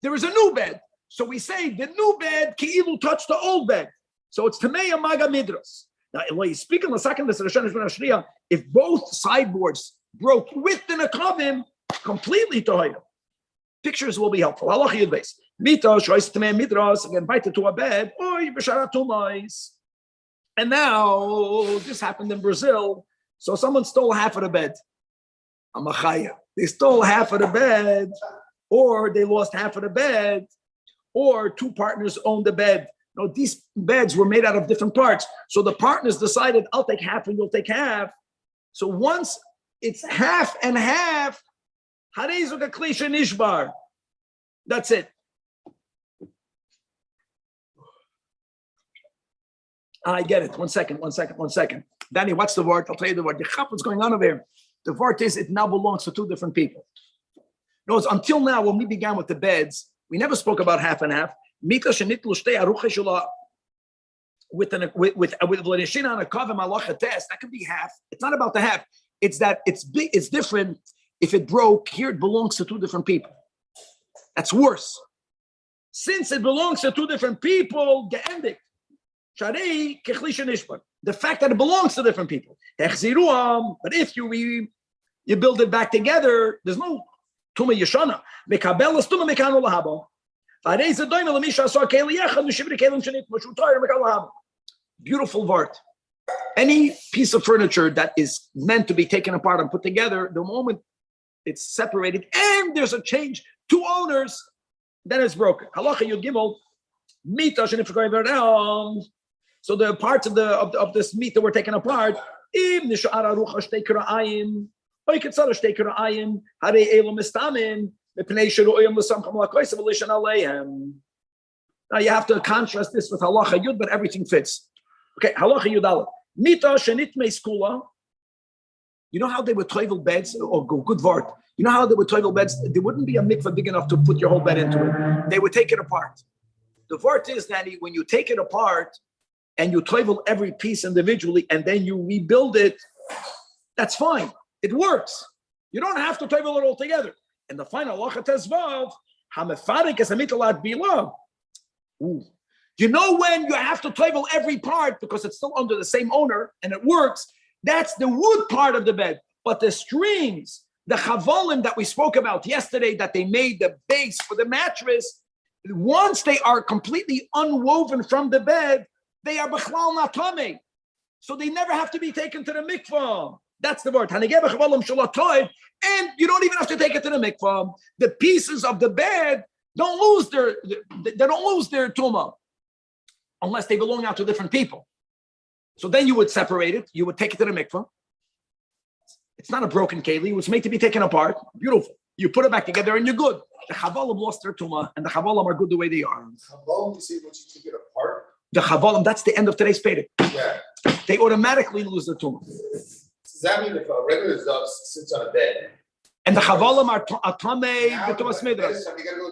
There is a new bed. So we say the new bed ki'ilu touched the old bed. So it's Tameya Maga Midras. Now, when you speak in the second, if both sideboards broke with the nekavim, completely tohaya. Pictures will be helpful. Halacha Yud Beis. Mita shoyis Tameya Midras, again, invited to a bed. Oy, b'shara tumais. And now, this happened in Brazil. So someone stole half of the bed. Amachaya. They stole half of the bed, or they lost half of the bed, or 2 partners owned the bed. No, these beds were made out of different parts. So the partners decided, I'll take half and you'll take half. So once it's half and half, that's it. I get it. One second. Danny, what's the word? I'll tell you the word. What's going on over here? The word is it now belongs to two different people. Notice, until now, when we began with the beds, we never spoke about half and half. With Vladishina on a kavim malacha test, that could be half. It's not about the half. It's that it's big. It's different. If it broke, here it belongs to two different people. That's worse. Since it belongs to two different people, geendik. The fact that it belongs to different people. But if you build it back together, there's no tuma yeshana. Beautiful word. Any piece of furniture that is meant to be taken apart and put together, the moment it's separated and there's a change, two owners, then it's broken. Halacha Yud Gimel, mita down. So the parts of this meat that were taken apart, im nishar arucha shtei kira'ayim, oy ketzara shtei kira'ayim, harei elo mistamin, mepnei sheru'yim l'samcham l'koysev l'shan aleihem. Now you have to contrast this with halacha Yud, but everything fits. Okay, halacha Yud Aleph. Mita shenitmei skula. You know how they would toivel beds, or good word. You know how they would toivel beds? There wouldn't be a mikvah big enough to put your whole bed into it. They would take it apart. The word is that when you take it apart and you toivel every piece individually and then you rebuild it, that's fine. It works. You don't have to toivel it all together. And the final halacha tezvav, hamefarik es hamitalat bila. You know when you have to toivel every part because it's still under the same owner and it works, that's the wood part of the bed. But the strings, the chavolim that we spoke about yesterday, that they made the base for the mattress, once they are completely unwoven from the bed, they are b'chlal natame. So they never have to be taken to the mikvah. That's the word. And you don't even have to take it to the mikvah. The pieces of the bed don't lose their tumah unless they belong out to different people. So then you would separate it. You would take it to the mikvah. It's not a broken keli. It was made to be taken apart. Beautiful. You put it back together and you're good. The chavalim lost their tumah, and the chavalim are good the way they are. Chavalim, you see, once you take it apart. The chavalim, that's the end of today's payday. Yeah. They automatically lose their tumah. Does that mean if a regular dove sits on a bed? And the chavalim are tamei b'tumas midrash. You gotta go